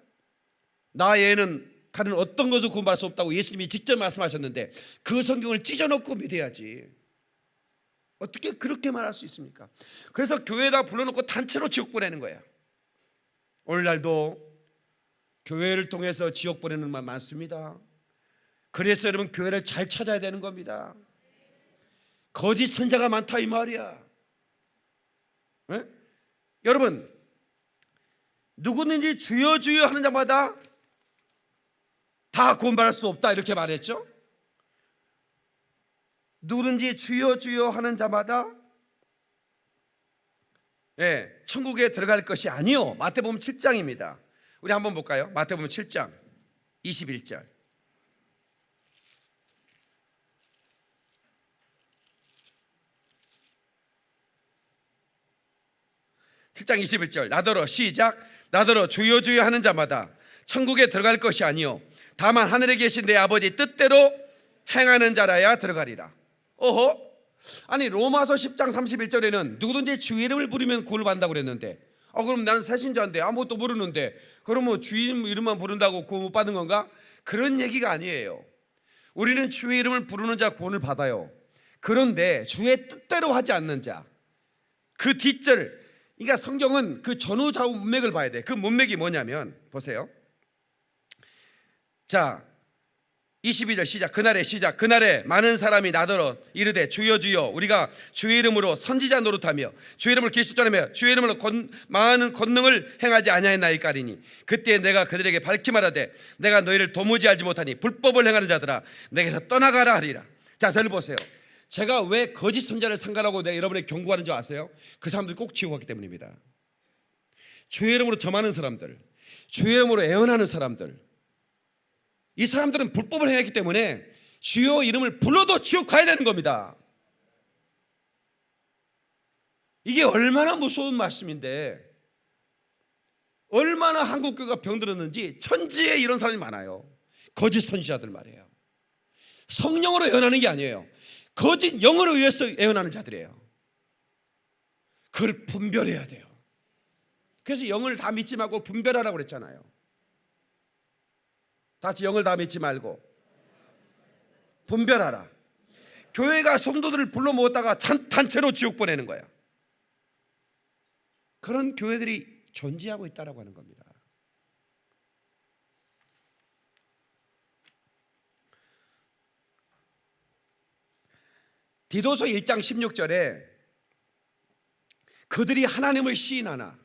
나 외에는 다른 어떤 것을 구원받을 수 없다고 예수님이 직접 말씀하셨는데 그 성경을 찢어놓고 믿어야지. 어떻게 그렇게 말할 수 있습니까? 그래서 교회에다 불러놓고 단체로 지옥 보내는 거야. 오늘날도 교회를 통해서 지옥 보내는 말 많습니다. 그래서 여러분 교회를 잘 찾아야 되는 겁니다. 거짓 선자가 많다 이 말이야. 네? 여러분 누구든지 주여 주여 하는 자마다 다 구원받을 수 없다 이렇게 말했죠. 누구든지 주여 주여 하는 자마다 천국에 들어갈 것이 아니요. 마태복음 7장입니다. 우리 한번 볼까요? 마태복음 7장 21절. 나더러 시작. 나더러 주여 주여 하는 자마다 천국에 들어갈 것이 아니요 다만 하늘에 계신 내 아버지 뜻대로 행하는 자라야 들어가리라. 아니 로마서 10장 31절에는 누구든지 주의 이름을 부르면 구원을 받는다고 그랬는데 그럼 나는 새신자인데 아무것도 모르는데 그러면 주의 이름만 부른다고 구원 못 받는 건가? 그런 얘기가 아니에요. 우리는 주의 이름을 부르는 자 구원을 받아요. 그런데 주의 뜻대로 하지 않는 자, 그 뒷절, 그러니까 성경은 그 전후 좌우 문맥을 봐야 돼. 그 문맥이 뭐냐면 보세요. 자 22절 시작. 그날에 많은 사람이 나더러 이르되 주여 주여 우리가 주의 이름으로 선지자 노릇하며 주의 이름을 기술전하며 주의 이름으로 많은 권능을 행하지 아니하였나이까리니 그때 내가 그들에게 밝히 말하되 내가 너희를 도무지 알지 못하니 불법을 행하는 자들아 내게서 떠나가라 하리라. 자, 저를 보세요. 제가 왜 거짓 선자를 상관하고 내가 여러분에게 경고하는 줄 아세요? 그 사람들이 꼭 지옥 갔기 때문입니다. 주의 이름으로 점하는 사람들, 주의 이름으로 애언하는 사람들, 이 사람들은 불법을 행했기 때문에 주여 이름을 불러도 지옥 가야 되는 겁니다. 이게 얼마나 무서운 말씀인데 얼마나 한국교회가 병들었는지 천지에 이런 사람이 많아요. 거짓 선지자들 말이에요. 성령으로 예언하는 게 아니에요. 거짓 영으로 의해서 예언하는 자들이에요. 그걸 분별해야 돼요. 그래서 영을 다 믿지 말고 분별하라고 그랬잖아요. 다 같이 영을 다 믿지 말고 분별하라. 교회가 성도들을 불러 모았다가 단체로 지옥 보내는 거야. 그런 교회들이 존재하고 있다라고 하는 겁니다. 디도서 1장 16절에 그들이 하나님을 시인하나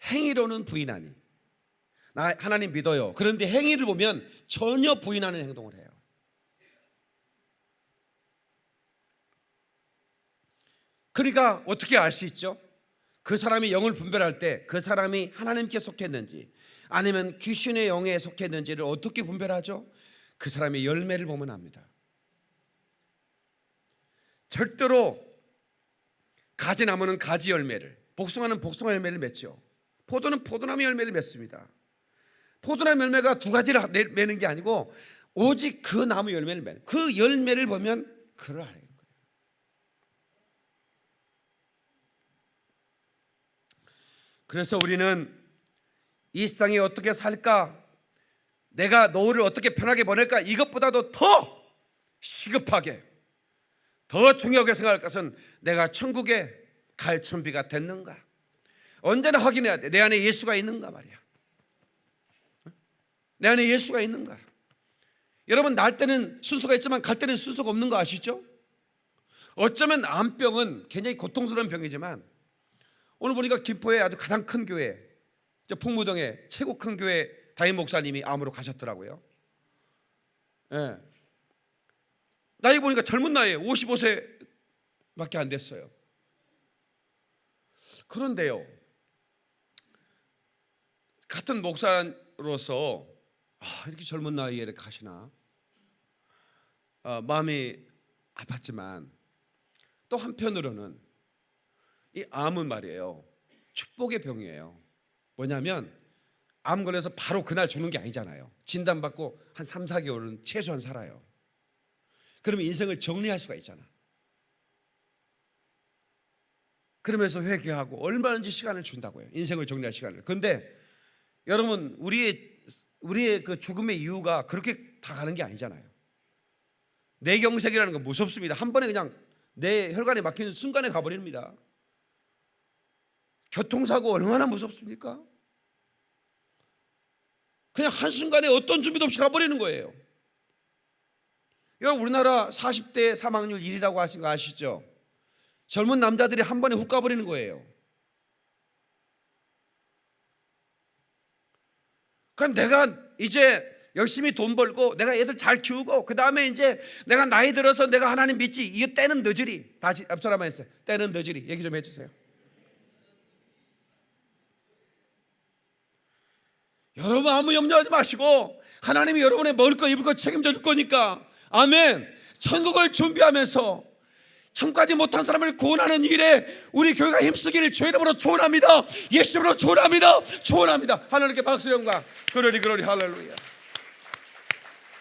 행위로는 부인하니, 나 하나님 믿어요. 그런데 행위를 보면 전혀 부인하는 행동을 해요. 그러니까 어떻게 알 수 있죠? 그 사람이 영을 분별할 때 그 사람이 하나님께 속했는지 아니면 귀신의 영에 속했는지를 어떻게 분별하죠? 그 사람의 열매를 보면 압니다. 절대로 가지나무는 가지 열매를, 복숭아는 복숭아 열매를 맺죠. 포도는 포도나무 열매를 맺습니다. 포도나무 열매가 두 가지를 맺는 게 아니고 오직 그 나무 열매를 맺는, 그 열매를 보면 그를 알아요. 그래서 우리는 이 세상에 어떻게 살까, 내가 노후를 어떻게 편하게 보낼까, 이것보다도 더 시급하게, 더 중요하게 생각할 것은 내가 천국에 갈 준비가 됐는가. 언제나 확인해야 돼. 내 안에 예수가 있는가 말이야. 내 안에 예수가 있는가. 여러분, 날 때는 순서가 있지만 갈 때는 순서가 없는 거 아시죠? 어쩌면 암병은 굉장히 고통스러운 병이지만 오늘 보니까 김포에 아주 가장 큰 교회, 풍무동에 최고 큰 교회 담임 목사님이 암으로 가셨더라고요. 예. 나이 보니까 젊은 나이에 55세밖에 안 됐어요. 그런데요, 같은 목사로서 이렇게 젊은 나이에 이렇게 가시나 마음이 아팠지만 또 한편으로는 이 암은 말이에요, 축복의 병이에요. 뭐냐면 암 걸려서 바로 그날 죽는 게 아니잖아요. 진단받고 한 3, 4개월은 최소한 살아요. 그러면 인생을 정리할 수가 있잖아. 그러면서 회개하고 얼마든지 시간을 준다고요. 인생을 정리할 시간을. 그런데 여러분, 우리의 그 죽음의 이유가 그렇게 다 가는 게 아니잖아요. 뇌경색이라는 건 무섭습니다. 한 번에 그냥 내 혈관에 막히는 순간에 가버립니다. 교통사고 얼마나 무섭습니까? 그냥 한순간에 어떤 준비도 없이 가버리는 거예요. 여러분, 우리나라 40대 사망률 1위라고 하신 거 아시죠? 젊은 남자들이 한 번에 훅 가버리는 거예요. 그럼 내가 이제 열심히 돈 벌고 내가 애들 잘 키우고 그 다음에 이제 내가 나이 들어서 내가 하나님 믿지, 이게 때는 늦으리. 다시 앞 사람만 했어요. 때는 늦으리. 얘기 좀 해주세요. 여러분, 아무 염려하지 마시고 하나님이 여러분의 먹을 거 입을 거 책임져 줄 거니까, 아멘. 천국을 준비하면서 천국까지 못한 사람을 구원하는 일에 우리 교회가 힘쓰기를 주의 이름으로 축원합니다. 예수 이름으로 축원합니다. 축원합니다. 하나님께 박수 영광. 그러리 할렐루야.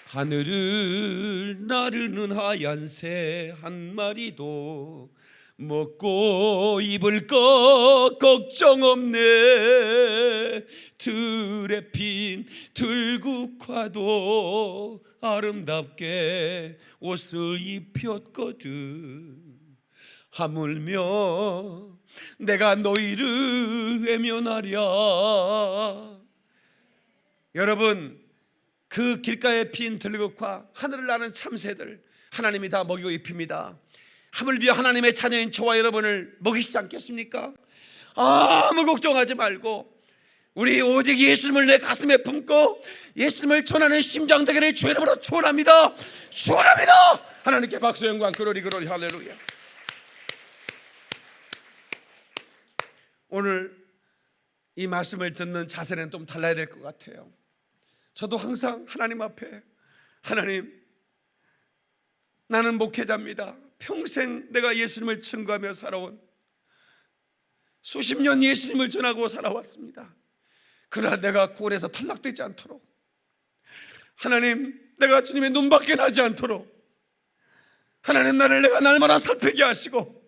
하늘을 나르는 하얀 새 한 마리도 먹고 입을 것 걱정 없네. 들에 핀 들국화도 아름답게 옷을 입혔거든. 하물며 내가 너희를 외면하랴. 여러분, 그 길가에 핀 들국화, 하늘을 나는 참새들 하나님이 다 먹이고 입힙니다. 하물며 하나님의 자녀인 저와 여러분을 먹이시지 않겠습니까? 아무 걱정하지 말고 우리 오직 예수님을 내 가슴에 품고 예수님을 전하는 심장 되기를 주의 이름으로 축원합니다. 축원합니다. 하나님께 박수 영광. 그러리 할렐루야. 오늘 이 말씀을 듣는 자세는 좀 달라야 될 것 같아요. 저도 항상 하나님 앞에, 하나님, 나는 목회자입니다. 평생 내가 예수님을 증거하며 살아온, 수십 년 예수님을 전하고 살아왔습니다. 그러나 내가 구원에서 탈락되지 않도록, 하나님 내가 주님의 눈밖에 나지 않도록 하나님 내가 날마다 살피게 하시고,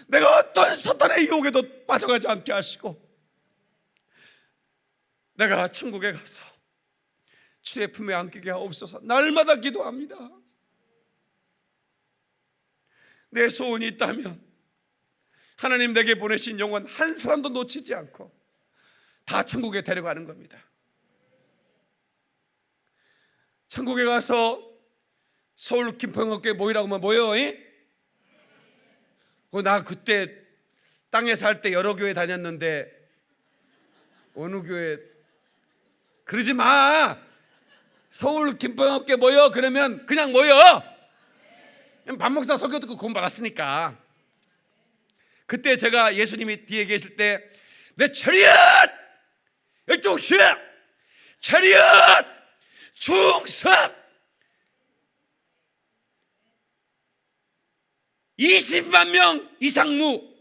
내가 어떤 사탄의 유혹에도 빠져가지 않게 하시고, 내가 천국에 가서 주의 품에 안기게 하옵소서. 날마다 기도합니다. 내 소원이 있다면 하나님 내게 보내신 영혼 한 사람도 놓치지 않고 다 천국에 데려가는 겁니다. 천국에 가서 서울 김포영업교회 모이라고 하면 모여. 나 그때 땅에 살 때 여러 교회 다녔는데 어느 교회 그러지 마. 서울 김포영업교회 모여 그러면 그냥 모여. 밥 먹사 설교 듣고 구원 받았으니까. 그때 제가 예수님이 뒤에 계실 때 내 차렷 이쪽 시 차렷 충성 20만 명 이상무,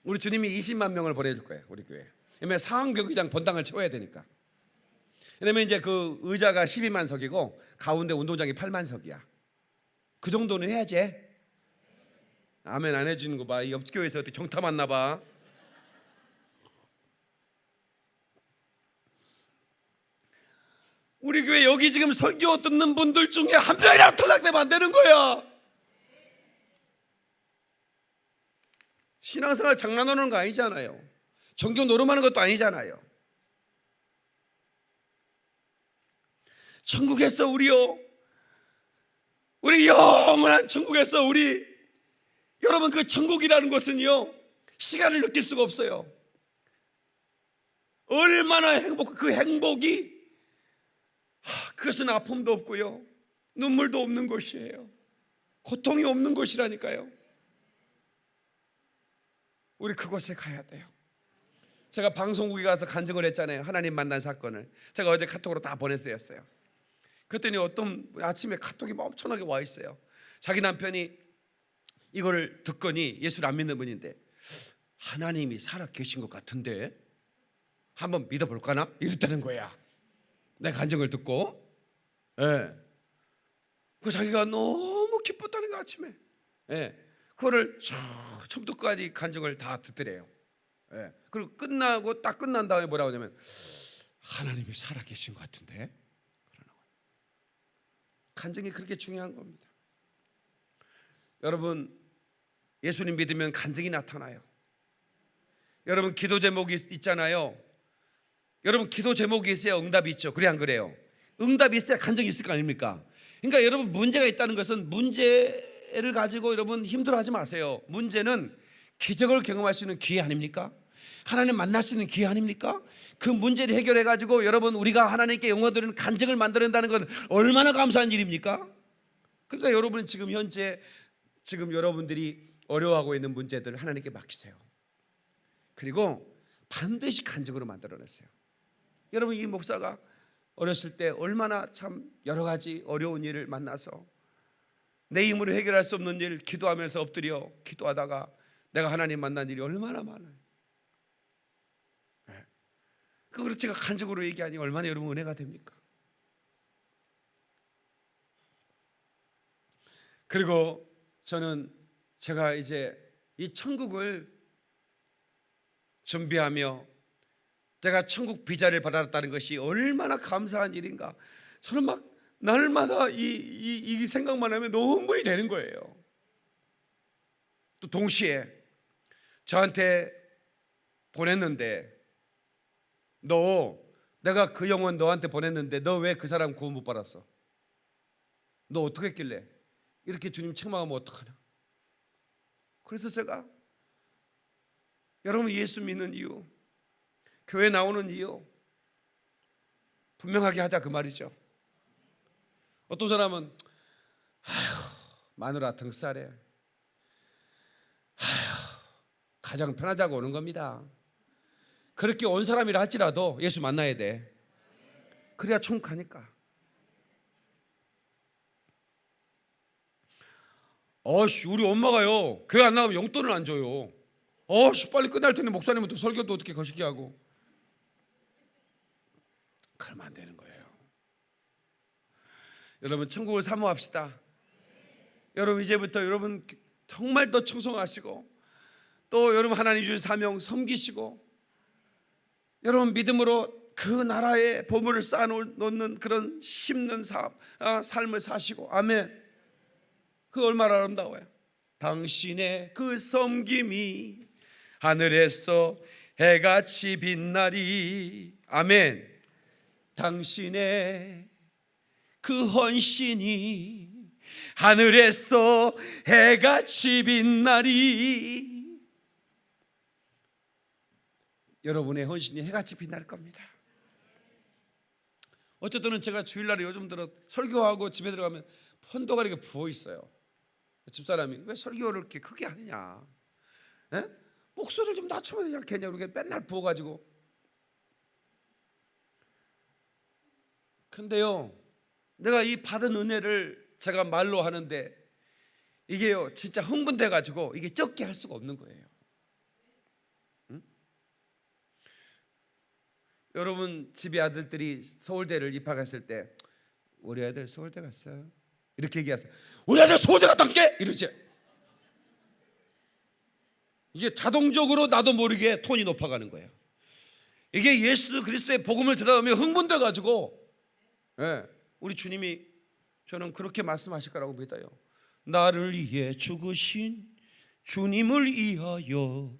우리 주님이 20만 명을 보내줄 거예요. 우리 교회. 왜냐면 상황경기장 본당을 채워야 되니까. 왜냐면 이제 그 의자가 12만 석이고 가운데 운동장이 8만 석이야. 그 정도는 해야지. 아멘 안 해주는 거 봐. 이 옆 교회에서 어떻게 정탐 왔나 봐. 우리 교회 여기 지금 설교 듣는 분들 중에 한 명이라도 탈락되면 안 되는 거야. 신앙생활 장난하는 거 아니잖아요. 정교 노름하는 것도 아니잖아요. 천국에서 우리요, 우리 영원한 천국에서 우리 여러분, 그 천국이라는 것은요 시간을 느낄 수가 없어요. 얼마나 그 행복이 그것은 아픔도 없고요 눈물도 없는 곳이에요. 고통이 없는 곳이라니까요. 우리 그곳에 가야 돼요. 제가 방송국에 가서 간증을 했잖아요. 하나님 만난 사건을 제가 어제 카톡으로 다 보내드렸어요. 그랬더니 어떤 아침에 카톡이 막 엄청나게 와 있어요. 자기 남편이 이걸 듣더니 예수를 안 믿는 분인데 하나님이 살아 계신 것 같은데 한번 믿어볼까나? 이랬다는 거야. 내 간증을 듣고. 그 자기가 너무 기뻤다는 거 아침에. 그거를 처음부터 끝까지 간증을 다 듣더래요. 그리고 끝나고 딱 끝난 다음에 뭐라고 하냐면 하나님이 살아 계신 것 같은데 그러는 거예요. 간증이 그렇게 중요한 겁니다. 여러분, 예수님 믿으면 간증이 나타나요. 여러분, 기도 제목이 있잖아요. 여러분, 기도 제목이 있어야 응답이 있죠. 그래 안 그래요? 응답이 있어야 간증이 있을 거 아닙니까? 그러니까 여러분, 문제가 있다는 것은 문제를 가지고 여러분 힘들어하지 마세요. 문제는 기적을 경험할 수 있는 기회 아닙니까? 하나님 만날 수 있는 기회 아닙니까? 그 문제를 해결해 가지고 여러분, 우리가 하나님께 영광 드리는 간증을 만들어낸다는 건 얼마나 감사한 일입니까? 그러니까 여러분, 지금 현재 여러분들이 어려워하고 있는 문제들 하나님께 맡기세요. 그리고 반드시 간증으로 만들어내세요. 여러분, 이 목사가 어렸을 때 얼마나 참 여러 가지 어려운 일을 만나서 내 힘으로 해결할 수 없는 일 기도하면서 엎드려 기도하다가 내가 하나님 만난 일이 얼마나 많아요. 그걸 제가 간증으로 얘기하니 얼마나 여러분 은혜가 됩니까? 그리고 제가 이제 이 천국을 준비하며 제가 천국 비자를 받았다는 것이 얼마나 감사한 일인가. 저는 막 날마다 이 생각만 하면 너무 흥분이 되는 거예요. 또 동시에 저한테 보냈는데 내가 그 영혼 너한테 보냈는데 너 왜 그 사람 구원 못 받았어? 너 어떻게 했길래? 이렇게 주님 책망하면 어떡하냐. 그래서 제가 여러분, 예수 믿는 이유, 교회 나오는 이유 분명하게 하자 그 말이죠. 어떤 사람은 마누라 등살에 가장 편하자고 오는 겁니다. 그렇게 온 사람이라 할지라도 예수 만나야 돼. 그래야 천국 가니까. 우리 엄마가요 교회 안 나가면 용돈을 안 줘요. 빨리 끝날 텐데 목사님은 또 설교도 어떻게 거시기 하고. 그러면 안 되는 거예요. 여러분 천국을 사모합시다. 여러분 이제부터 여러분 정말 더 충성하시고 또 여러분 하나님 주신 사명 섬기시고 여러분 믿음으로 그 나라의 보물을 쌓아놓는 그런 심는 삶을 사시고. 아멘. 그 얼마나 아름다워요. 당신의 그 섬김이 하늘에서 해같이 빛나리. 아멘. 당신의 그 헌신이 하늘에서 해같이 빛나리. 여러분의 헌신이 해같이 빛날 겁니다. 어쨌든 제가 주일날에 요즘 들어 설교하고 집에 들어가면 헌도가 이렇게 부어 있어요. 집사람이 왜 설교를 이렇게 크게 하느냐, 에? 목소리를 좀 낮추면 되지 않겠냐, 이렇게 맨날 부어가지고. 근데요, 내가 이 받은 은혜를 제가 말로 하는데 이게요 진짜 흥분돼가지고 이게 적게 할 수가 없는 거예요. 응? 여러분 집에 아들들이 서울대를 입학했을 때 우리 아들 서울대 갔어요 이렇게 얘기하세요. 우리 아들 서울대 갔단게 이러지. 이게 자동적으로 나도 모르게 톤이 높아가는 거예요. 이게 예수 그리스도의 복음을 들어가면 흥분돼가지고, 예, 우리 주님이 저는 그렇게 말씀하실 거라고 믿어요. 나를 위해 죽으신 주님을 위하여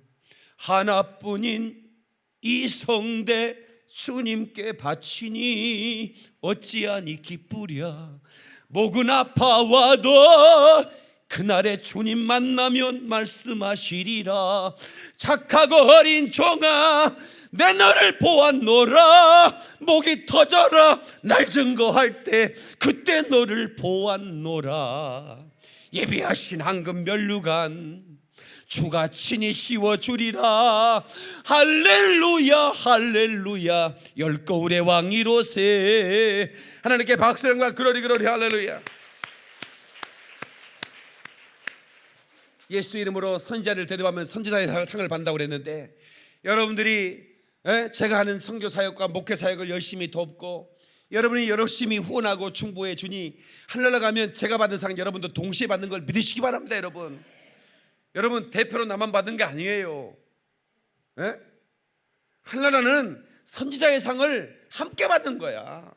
하나뿐인 이 성대 주님께 바치니 어찌하니 기쁘랴. 목은 아파와도 그날에 주님 만나면 말씀하시리라. 착하고 어린 종아 내 너를 보았노라. 목이 터져라 날 증거할 때 그때 너를 보았노라. 예비하신 황금 면류관 주가 친히 씌워주리라. 할렐루야 할렐루야 열거울의 왕이로세. 하나님께 박수령과 그러리 그러리 할렐루야. 예수 이름으로 선지자를 대접하면 선지자의 상을 받는다고 그랬는데, 여러분들이 제가 하는 선교 사역과 목회 사역을 열심히 돕고 여러분이 열심히 후원하고 충보해 주니 하늘나라 가면 제가 받은 상 여러분도 동시에 받는 걸 믿으시기 바랍니다. 여러분 대표로 나만 받는 게 아니에요. 하늘나라는 선지자의 상을 함께 받는 거야.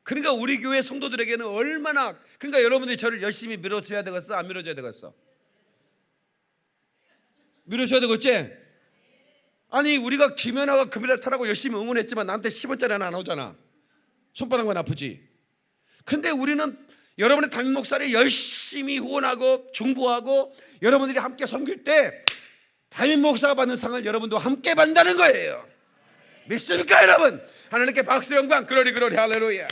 그러니까 우리 교회 성도들에게는 얼마나, 그러니까 여러분들이 저를 열심히 밀어줘야 되겠어, 안 밀어줘야 되겠어? 밀어줘야 되겠지? 아니 우리가 김연아가 금메달 타라고 열심히 응원했지만 나한테 10원짜리 하나 안 나오잖아. 손바닥만 아프지. 근데 우리는 여러분의 담임 목사를 열심히 후원하고 중보하고 여러분들이 함께 섬길 때 담임 목사가 받는 상을 여러분도 함께 받는다는 거예요. 믿습니까 여러분? 하나님께 박수 영광 그러리 그러리 할렐루야.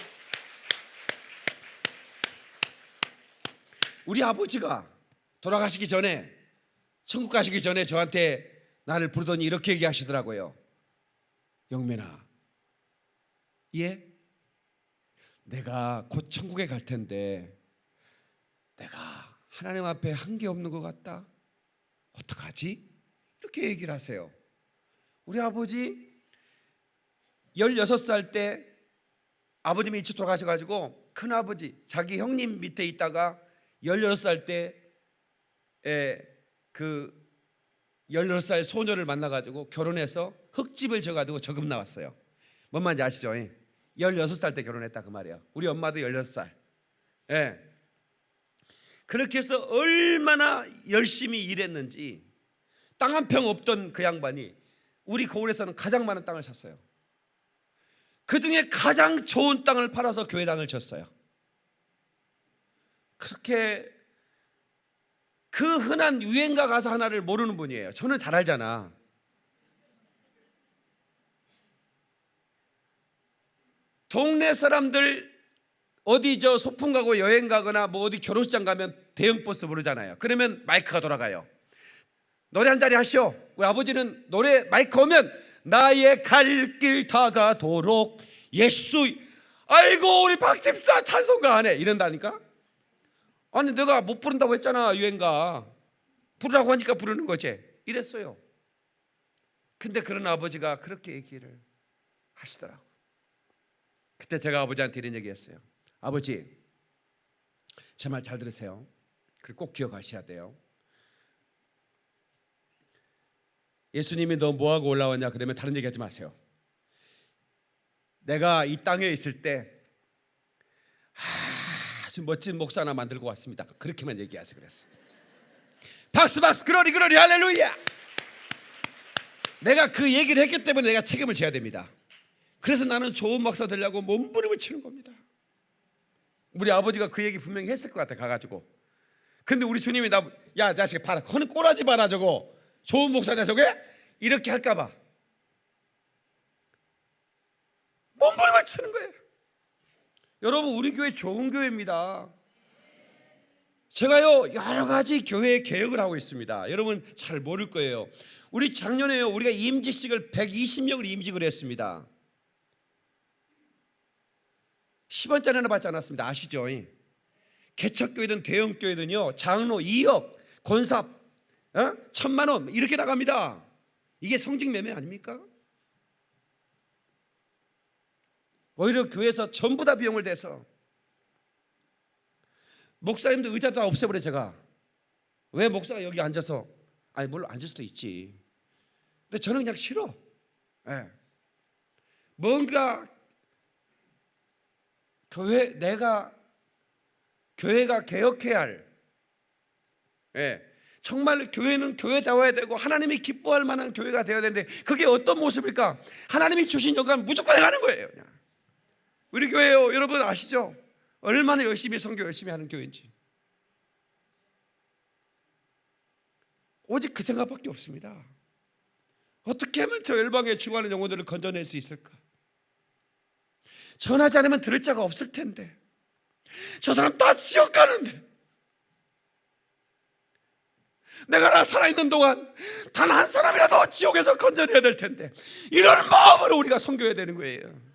우리 아버지가 돌아가시기 전에, 천국 가시기 전에 저한테 나를 부르더니 이렇게 얘기하시더라고요. 영면아, 예? 내가 곧 천국에 갈 텐데 내가 하나님 앞에 한 게 없는 것 같다. 어떡하지? 이렇게 얘기를 하세요. 우리 아버지 16살 때 아버님이 일찍 돌아가셔가지고 큰아버지 자기 형님 밑에 있다가 16살 때 그 16살 소녀를 만나가지고 결혼해서 흙집을 져가지고 저금 나왔어요. 뭔 말인지 아시죠? 16살 때 결혼했다 그 말이에요. 우리 엄마도 16살. 그렇게 해서 얼마나 열심히 일했는지 땅 한 평 없던 그 양반이 우리 거울에서는 가장 많은 땅을 샀어요. 그 중에 가장 좋은 땅을 팔아서 교회당을 졌어요. 그렇게 그 흔한 유행가 가사 하나를 모르는 분이에요. 저는 잘 알잖아. 동네 사람들 어디 저 소풍 가고 여행 가거나 뭐 어디 결혼식장 가면 대형 버스 부르잖아요. 그러면 마이크가 돌아가요. 노래 한 자리 하시오. 우리 아버지는 노래 마이크 오면 나의 갈 길 다가도록 예수, 아이고 우리 박집사 찬송가 하네 이런다니까. 아니 내가 못 부른다고 했잖아. 유행가 부르라고 하니까 부르는 거지. 이랬어요. 근데 그런 아버지가 그렇게 얘기를 하시더라고. 그때 제가 아버지한테 이런 얘기했어요. 아버지, 제 말 잘 들으세요. 그리고 꼭 기억하셔야 돼요. 예수님이 너 뭐하고 올라왔냐 그러면 다른 얘기하지 마세요. 내가 이 땅에 있을 때 아주 멋진 목사 하나 만들고 왔습니다. 그렇게만 얘기하세요. 그랬어요. 박수 박수, 그러리 그러리, 할렐루야. 내가 그 얘기를 했기 때문에 내가 책임을 져야 됩니다. 그래서 나는 좋은 목사 되려고 몸부림을 치는 겁니다. 우리 아버지가 그 얘기 분명히 했을 것 같아 가가지고. 근데 우리 주님이 야 자식 봐라, 그거는 꼬라지 마라, 저거 좋은 목사냐 저게? 이렇게 할까 봐 몸부림을 치는 거예요. 여러분, 우리 교회 좋은 교회입니다. 제가요 여러 가지 교회 개혁을 하고 있습니다. 여러분 잘 모를 거예요. 우리 작년에요 우리가 임직식을 120명을 임직을 했습니다. 10원짜리 하나 받지 않았습니다. 아시죠? 개척교회든 대형교회든요 장로 2억, 권사 1,000만 원 이렇게 나갑니다. 이게 성직 매매 아닙니까? 오히려 교회에서 전부 다 비용을 대서 목사님도 의자 다 없애버려. 제가 왜 목사가 여기 앉아서, 아니 물론 앉을 수도 있지, 근데 저는 그냥 싫어. 뭔가 교회가 개혁해야 할, 정말 교회는 교회다워야 되고 하나님이 기뻐할 만한 교회가 되어야 되는데 그게 어떤 모습일까? 하나님이 주신 영광 무조건 행하는 거예요. 그냥. 우리 교회요 여러분 아시죠? 얼마나 열심히 선교 열심히 하는 교회인지. 오직 그 생각밖에 없습니다. 어떻게 하면 저 열방에 죽어가는 영혼들을 건져낼 수 있을까? 전하지 않으면 들을 자가 없을 텐데, 저 사람 다 지옥 가는데 내가 나 살아있는 동안 단 한 사람이라도 지옥에서 건져내야 될 텐데, 이런 마음으로 우리가 선교해야 되는 거예요.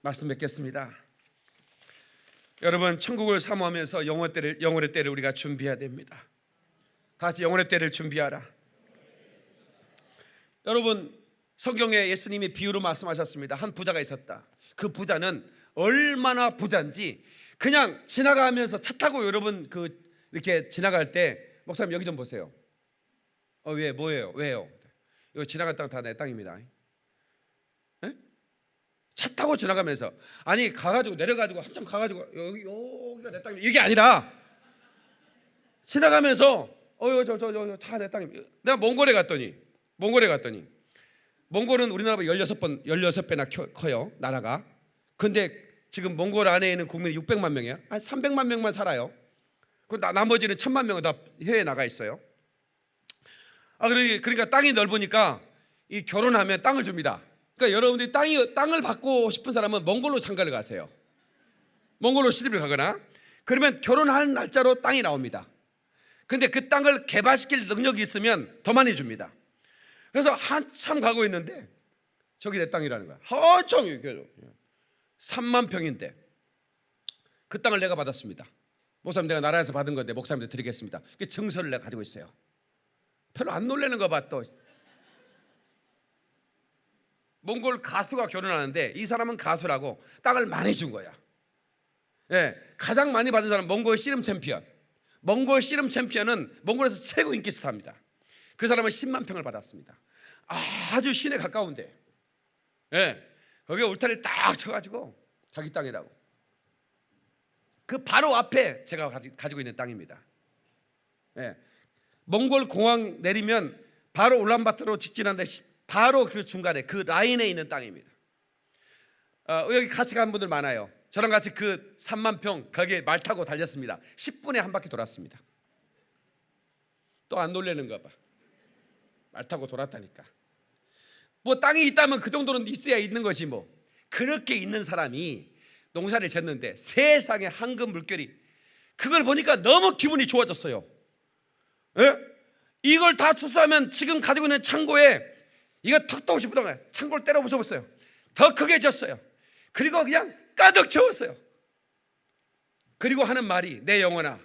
말씀 맺겠습니다. 여러분, 천국을 사모하면서 영혼의 때를 우리가 준비해야 됩니다. 다 같이 영혼의 때를 준비하라. 여러분, 성경에 예수님이 비유로 말씀하셨습니다. 한 부자가 있었다. 그 부자는 얼마나 부자인지 그냥 지나가면서 차 타고 여러분 이렇게 지나갈 때, 목사님 여기 좀 보세요. 왜 뭐예요? 왜요? 이거 지나갈 땅 다 내 땅입니다. 차 타고 지나가면서, 아니 가가지고 내려가지고 한참 가가지고 여기가 내 땅입니다 이게 아니라 지나가면서 저 다 내 땅입니다. 내가 몽골에 갔더니 몽골은 우리나라보다 16배나 커요 나라가. 근데 지금 몽골 안에 있는 국민이 600만 명이야. 한 300만 명만 살아요. 나머지는 1000만 명은 다 해외에 나가 있어요. 그러니까 땅이 넓으니까 이 결혼하면 땅을 줍니다. 그러니까 여러분들이 땅을 받고 싶은 사람은 몽골로 장가를 가세요. 몽골로 시집을 가거나, 그러면 결혼할 날짜로 땅이 나옵니다. 근데 그 땅을 개발시킬 능력이 있으면 더 많이 줍니다. 그래서 한참 가고 있는데 저기 내 땅이라는 거야. 한참 3만 평인데 그 땅을 내가 받았습니다. 목사님 내가 나라에서 받은 건데 목사님한테 드리겠습니다. 그 증서를 내가 가지고 있어요. 별로 안 놀라는 거 봐. 또 몽골 가수가 결혼하는데 이 사람은 가수라고 땅을 많이 준 거야. 가장 많이 받은 사람은 몽골 씨름 챔피언. 몽골 씨름 챔피언은 몽골에서 최고 인기 스타입니다. 그 사람은 10만 평을 받았습니다. 아주 시내 가까운데, 거기에 울타리 딱 쳐가지고 자기 땅이라고. 그 바로 앞에 제가 가지고 있는 땅입니다. 몽골 공항 내리면 바로 울란바토르로 직진하는데 바로 그 중간에 그 라인에 있는 땅입니다. 여기 같이 간 분들 많아요. 저랑 같이 그 3만 평 거기에 말 타고 달렸습니다. 10분에 한 바퀴 돌았습니다. 또 안 놀래는가 봐. 말 타고 돌았다니까. 뭐 땅이 있다면 그 정도는 있어야 있는 거지 뭐. 그렇게 있는 사람이 농사를 짓는데 세상에 황금 물결이, 그걸 보니까 너무 기분이 좋아졌어요. 이걸 다 추수하면 지금 가지고 있는 창고에 이거 턱도 없이 부담해 창고를 때려 부숴봤어요. 더 크게 졌어요. 그리고 그냥 가득 채웠어요. 그리고 하는 말이 내 영혼아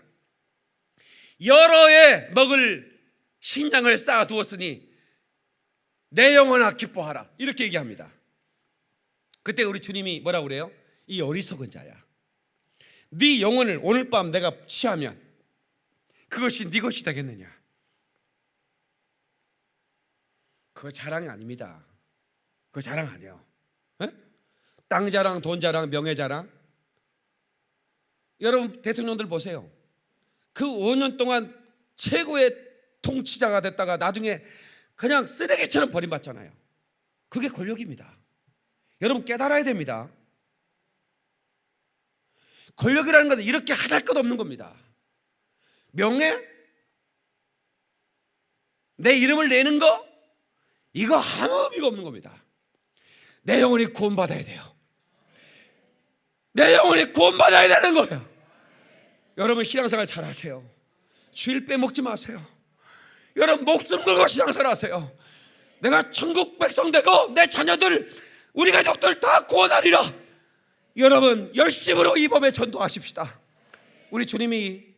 여러 해 먹을 식량을 쌓아두었으니 내 영혼아 기뻐하라 이렇게 얘기합니다. 그때 우리 주님이 뭐라고 그래요? 이 어리석은 자야, 네 영혼을 오늘 밤 내가 취하면 그것이 네 것이 되겠느냐. 그거 자랑이 아닙니다. 그거 자랑 아니에요. 에? 땅 자랑, 돈 자랑, 명예 자랑. 여러분 대통령들 보세요. 그 5년 동안 최고의 통치자가 됐다가 나중에 그냥 쓰레기처럼 버림받잖아요. 그게 권력입니다. 여러분 깨달아야 됩니다. 권력이라는 것은 이렇게 하잘것없는 겁니다. 명예? 내 이름을 내는 거? 이거 아무 의미가 없는 겁니다. 내 영혼이 구원받아야 돼요. 내 영혼이 구원받아야 되는 거예요. 여러분 신앙생활 잘하세요. 주일 빼먹지 마세요. 여러분 목숨 걸고 신앙생활 하세요. 내가 천국 백성 되고 내 자녀들 우리 가족들 다 구원하리라. 여러분 열심으로 이 범에 전도하십시다. 우리 주님이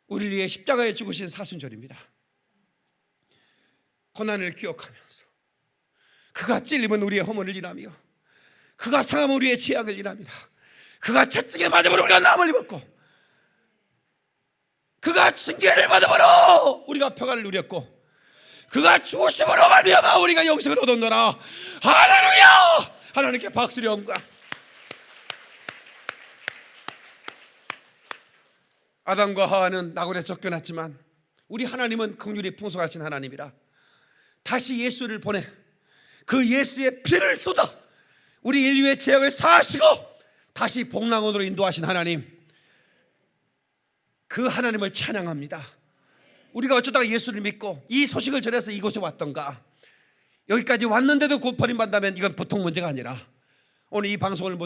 우리를 위해 십자가에 죽으신 사순절입니다. 고난을 기억하면서 그가 찔림은 우리의 허물을 인하며 그가 상함은 우리의 죄악을 인합니다. 그가 채찍에 맞음으로 우리가 남을 입었고 그가 징계를 받음으로 우리가 평안을 누렸고 그가 죽으심으로 말미암아 우리가 영생을 얻었노라. 할렐루야. 하나님께 박수를 영광. 아담과 하와는 낙원에 쫓겨났지만 우리 하나님은 긍휼이 풍성하신 하나님이라 다시 예수를 보내 그 예수의 피를 쏟아 우리 인류의 죄악을 사하시고 다시 복락원으로 인도하신 하나님, 그 하나님을 찬양합니다. 우리가 어쩌다가 예수를 믿고 이 소식을 전해서 이곳에 왔던가, 여기까지 왔는데도 곧 버림받는다면 이건 보통 문제가 아니라 오늘 이 방송을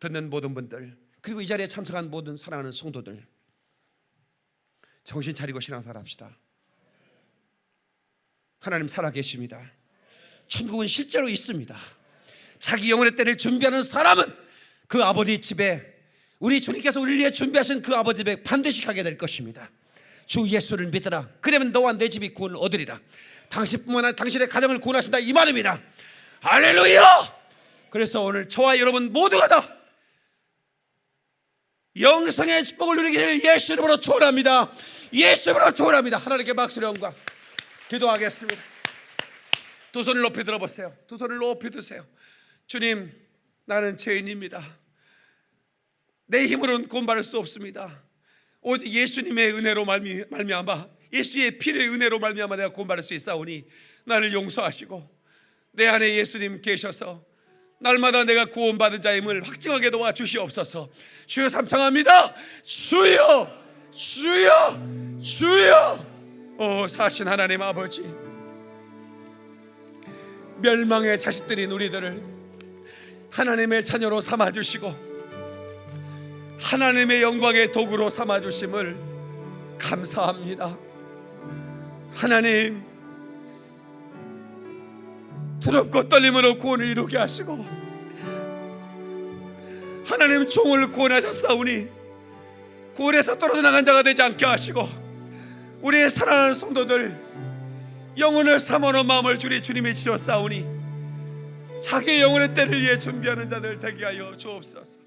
듣는 모든 분들, 그리고 이 자리에 참석한 모든 사랑하는 성도들, 정신 차리고 신앙생활 합시다. 하나님 살아계십니다. 천국은 실제로 있습니다. 자기 영혼의 때를 준비하는 사람은 그 아버지 집에, 우리 주님께서 우리를 위해 준비하신 그 아버지 집에 반드시 가게 될 것입니다. 주 예수를 믿으라. 그러면 너와 내 집이 구원을 얻으리라. 당신뿐만 아니라 당신의 가정을 구원하신다, 이 말입니다. 할렐루야. 그래서 오늘 저와 여러분 모두가 다 영생의 축복을 누리게 될 예수 이름으로 축원합니다. 예수 이름으로 축원합니다. 하나님께 박수를 영광. 기도하겠습니다. 두 손을 높이 들어보세요. 두 손을 높이 드세요. 주님, 나는 죄인입니다. 내 힘으로는 구원받을 수 없습니다. 오직 예수님의 은혜로 말미암아, 예수의 피의 은혜로 말미암아 내가 구원받을 수 있사오니 나를 용서하시고 내 안에 예수님 계셔서 날마다 내가 구원받은 자임을 확증하게 도와주시옵소서. 주여 삼창합니다. 주여, 주여, 주여. 오 사신 하나님 아버지, 멸망의 자식들인 우리들을 하나님의 자녀로 삼아주시고 하나님의 영광의 도구로 삼아주심을 감사합니다. 하나님, 두렵고 떨림으로 구원을 이루게 하시고 하나님 종을 구원하셨사오니 구원에서 떨어져 나간 자가 되지 않게 하시고 우리의 사랑하는 성도들 영혼을 삼아놓은 마음을 주리 주님이 지었사오니 자기의 영혼의 때를 위해 준비하는 자들 되게 하여 주옵소서.